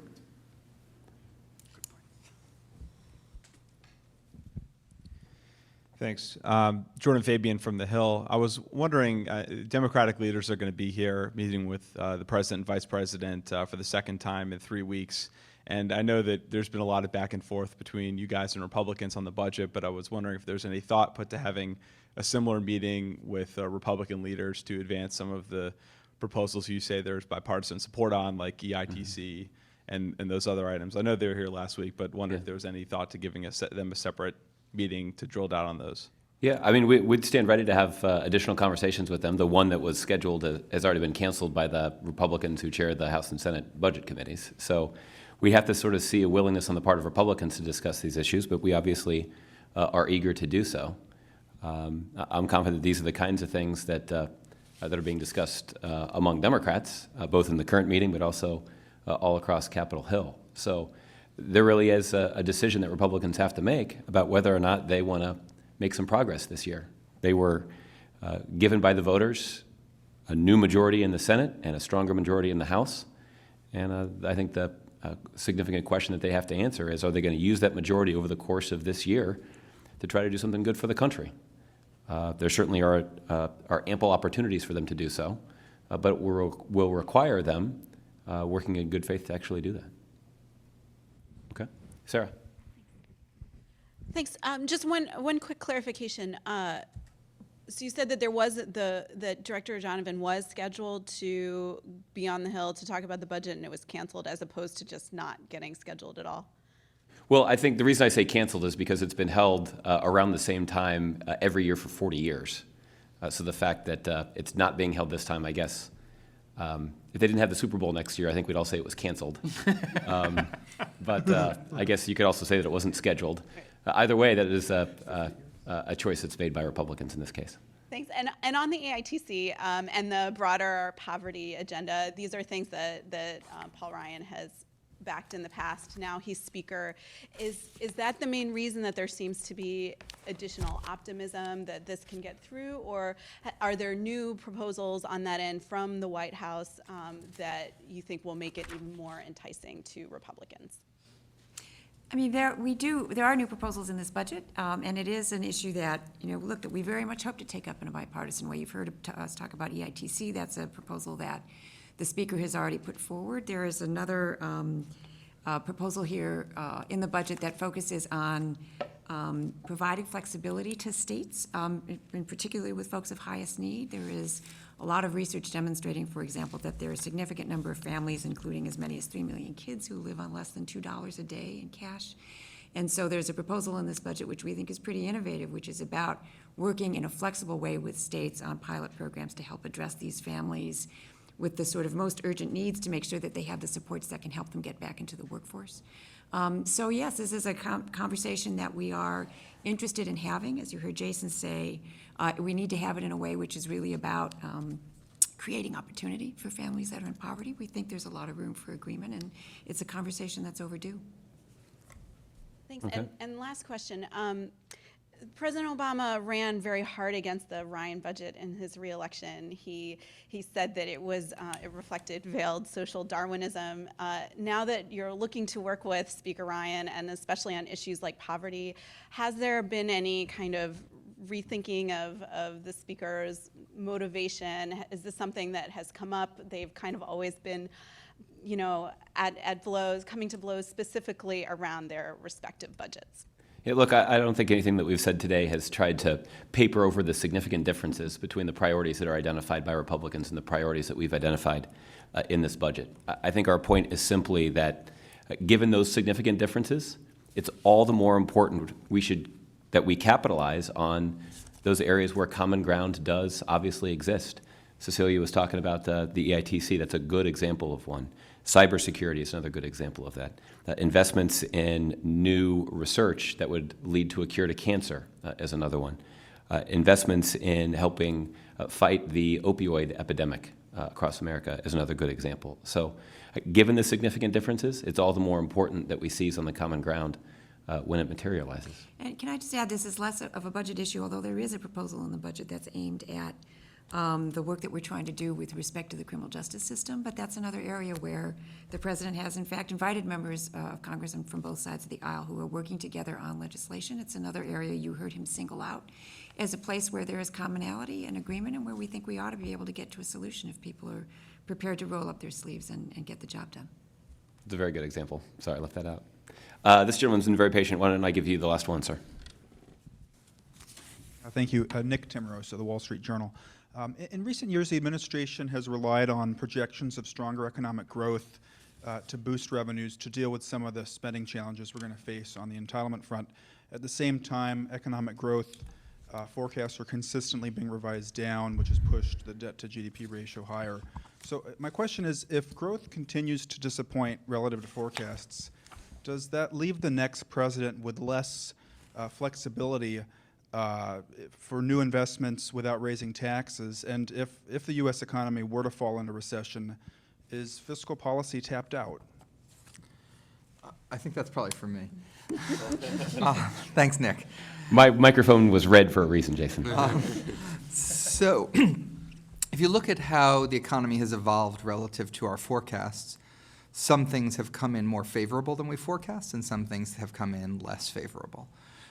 Thanks. Jordan Fabian from The Hill. I was wondering, Democratic leaders are going to be here meeting with the President and Vice President for the second time in 3 weeks. And I know that there's been a lot of back and forth between you guys and Republicans on the budget, but I was wondering if there's any thought put to having a similar meeting with Republican leaders to advance some of the proposals you say there's bipartisan support on, like EITC and those other items. I know they were here last week, but wonder if there was any thought to giving them a separate meeting to drill down on those. Yeah, I mean, we'd stand ready to have additional conversations with them. The one that was scheduled has already been canceled by the Republicans who chair the House and Senate budget committees. So we have to sort of see a willingness on the part of Republicans to discuss these issues, but we obviously are eager to do so. I'm confident these are the kinds of things that are being discussed among Democrats, both in the current meeting, but also all across Capitol Hill. So there really is a decision that Republicans have to make about whether or not they want to make some progress this year. They were given by the voters a new majority in the Senate and a stronger majority in the House. And I think the significant question that they have to answer is, are they going to use that majority over the course of this year to try to do something good for the country? There certainly are ample opportunities for them to do so, but it will require them working in good faith to actually do that. Okay. Sarah. Thanks. Just one quick clarification. So you said that there was that Director Donovan was scheduled to be on the Hill to talk about the budget, and it was canceled, as opposed to just not getting scheduled at all. Well, I think the reason I say canceled is because it's been held around the same time every year for 40 years. So the fact that it's not being held this time, I guess, if they didn't have the Super Bowl next year, I think we'd all say it was canceled. But I guess you could also say that it wasn't scheduled. Either way, that is a choice that's made by Republicans in this case. Thanks. And on the AITC and the broader poverty agenda, these are things that Paul Ryan has backed in the past. Now he's Speaker. Is that the main reason that there seems to be additional optimism that this can get through, or are there new proposals on that end from the White House that you think will make it even more enticing to Republicans? I mean, there are new proposals in this budget, and it is an issue that, look, that we very much hope to take up in a bipartisan way. You've heard us talk about EITC. That's a proposal that the Speaker has already put forward. There is another proposal here in the budget that focuses on providing flexibility to states, in particularly with folks of highest need. There is a lot of research demonstrating, for example, that there are a significant number of families, including as many as 3 million kids, who live on less than $2 a day in cash. And so there's a proposal in this budget which we think is pretty innovative, which is about working in a flexible way with states on pilot programs to help address these families with the sort of most urgent needs to make sure that they have the supports that can help them get back into the workforce. So yes, this is a conversation that we are interested in having. As you heard Jason say, we need to have it in a way which is really about creating opportunity for families that are in poverty. We think there's a lot of room for agreement, and it's a conversation that's overdue. Thanks. Okay. And last question. President Obama ran very hard against the Ryan budget in his reelection. He said that it reflected veiled social Darwinism. Now that you're looking to work with Speaker Ryan, and especially on issues like poverty, has there been any kind of rethinking of the Speaker's motivation? Is this something that has come up? They've kind of always been, at blows, coming to blows specifically around their respective budgets. Yeah, look, I don't think anything that we've said today has tried to paper over the significant differences between the priorities that are identified by Republicans and the priorities that we've identified in this budget. I think our point is simply that given those significant differences, it's all the more important that we capitalize on those areas where common ground does obviously exist. Cecilia was talking about the EITC. That's a good example of one. Cybersecurity is another good example of that. Investments in new research that would lead to a cure to cancer is another one. Investments in helping fight the opioid epidemic across America is another good example. So given the significant differences, it's all the more important that we seize on the common ground when it materializes. And can I just add, this is less of a budget issue, although there is a proposal in the budget that's aimed at the work that we're trying to do with respect to the criminal justice system, but that's another area where the president has in fact invited members of Congress and from both sides of the aisle who are working together on legislation. It's another area you heard him single out as a place where there is commonality and agreement, and where we think we ought to be able to get to a solution if people are prepared to roll up their sleeves and get the job done. It's a very good example. Sorry, I left that out. This gentleman's been very patient. Why don't I give you the last one, sir? Thank you. Nick Timmeros of the Wall Street Journal. In recent years, the administration has relied on projections of stronger economic growth to boost revenues to deal with some of the spending challenges we're going to face on the entitlement front. At the same time, economic growth forecasts are consistently being revised down, which has pushed the debt-to-GDP ratio higher. So my question is, if growth continues to disappoint relative to forecasts, does that leave the next president with less flexibility for new investments without raising taxes? And if the U.S. economy were to fall into recession, is fiscal policy tapped out? I think that's probably for me. Thanks, Nick. My microphone was red for a reason, Jason. So if you look at how the economy has evolved relative to our forecasts, some things have come in more favorable than we forecast, and some things have come in less favorable.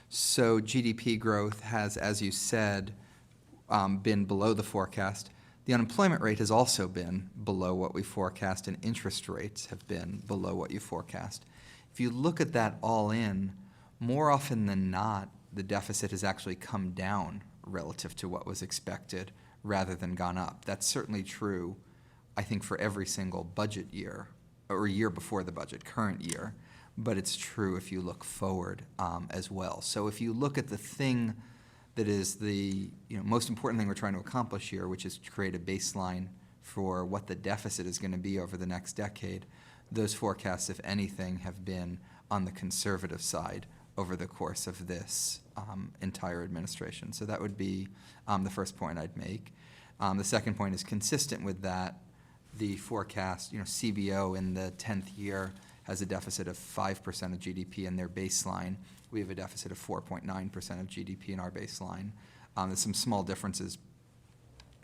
So GDP growth has, as you said, been below the forecast. The unemployment rate has also been below what we forecast, and interest rates have been below what you forecast. If you look at that all in, more often than not, the deficit has actually come down relative to what was expected rather than gone up. That's certainly true, I think, for every single budget year, or year before the budget, current year. But it's true if you look forward as well. So if you look at the thing that is the most important thing we're trying to accomplish here, which is to create a baseline for what the deficit is going to be over the next decade, those forecasts, if anything, have been on the conservative side over the course of this entire administration. So that would be the first point I'd make. The second point is consistent with that. The forecast, CBO in the 10th year has a deficit of 5% of GDP in their baseline. We have a deficit of 4.9% of GDP in our baseline. There's some small differences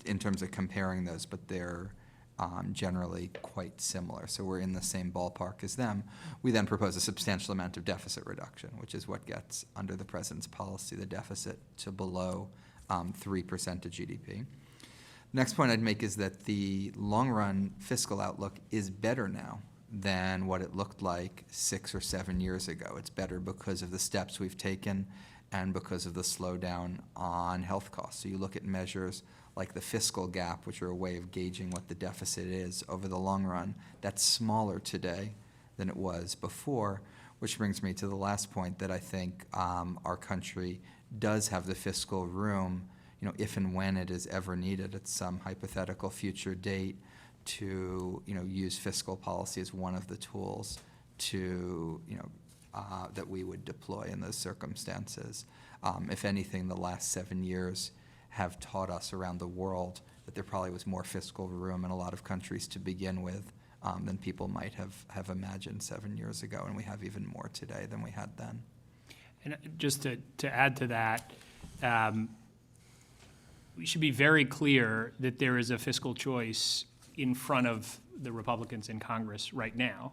in terms of comparing those, but they're generally quite similar. So we're in the same ballpark as them. We then propose a substantial amount of deficit reduction, which is what gets, under the president's policy, the deficit to below 3% of GDP. Next point I'd make is that the long-run fiscal outlook is better now than what it looked like 6 or 7 years ago. It's better because of the steps we've taken and because of the slowdown on health costs. So you look at measures like the fiscal gap, which are a way of gauging what the deficit is over the long run. That's smaller today than it was before, which brings me to the last point, that I think our country does have the fiscal room, if and when it is ever needed at some hypothetical future date, to use fiscal policy as one of the tools to that we would deploy in those circumstances. If anything, the last 7 years have taught us around the world that there probably was more fiscal room in a lot of countries to begin with than people might have imagined 7 years ago, and we have even more today than we had then. And just to add to that, we should be very clear that there is a fiscal choice in front of the Republicans in Congress right now,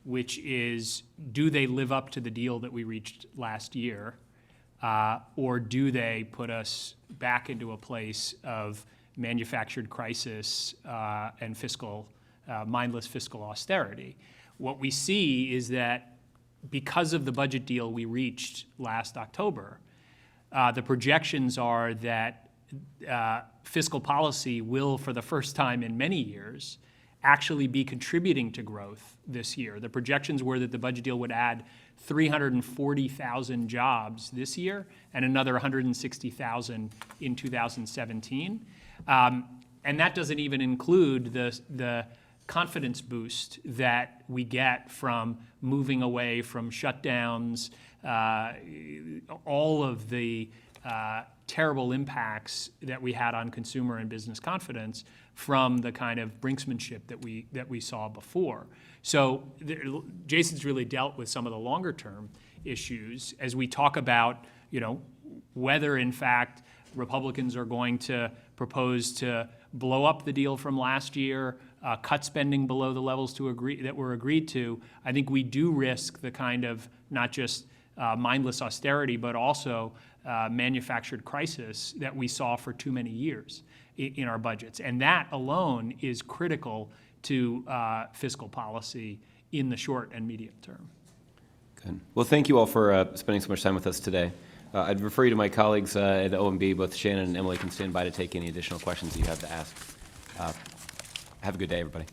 which is, do they live up to the deal that we reached last year, or do they put us back into a place of manufactured crisis and mindless fiscal austerity? What we see is that because of the budget deal we reached last October, the projections are that fiscal policy will, for the first time in many years, actually be contributing to growth this year. The projections were that the budget deal would add 340,000 jobs this year and another 160,000 in 2017. And that doesn't even include the confidence boost that we get from moving away from shutdowns, all of the terrible impacts that we had on consumer and business confidence from the kind of brinksmanship that we saw before. So Jason's really dealt with some of the longer term issues as we talk about, whether in fact Republicans are going to propose to blow up the deal from last year, cut spending below the levels that were agreed to. I think we do risk the kind of not just mindless austerity, but also manufactured crisis that we saw for too many years in our budgets. And that alone is critical to fiscal policy in the short and medium term. Good. Well, thank you all for spending so much time with us today. I'd refer you to my colleagues at the OMB. Both Shannon and Emily can stand by to take any additional questions that you have to ask. Have a good day, everybody.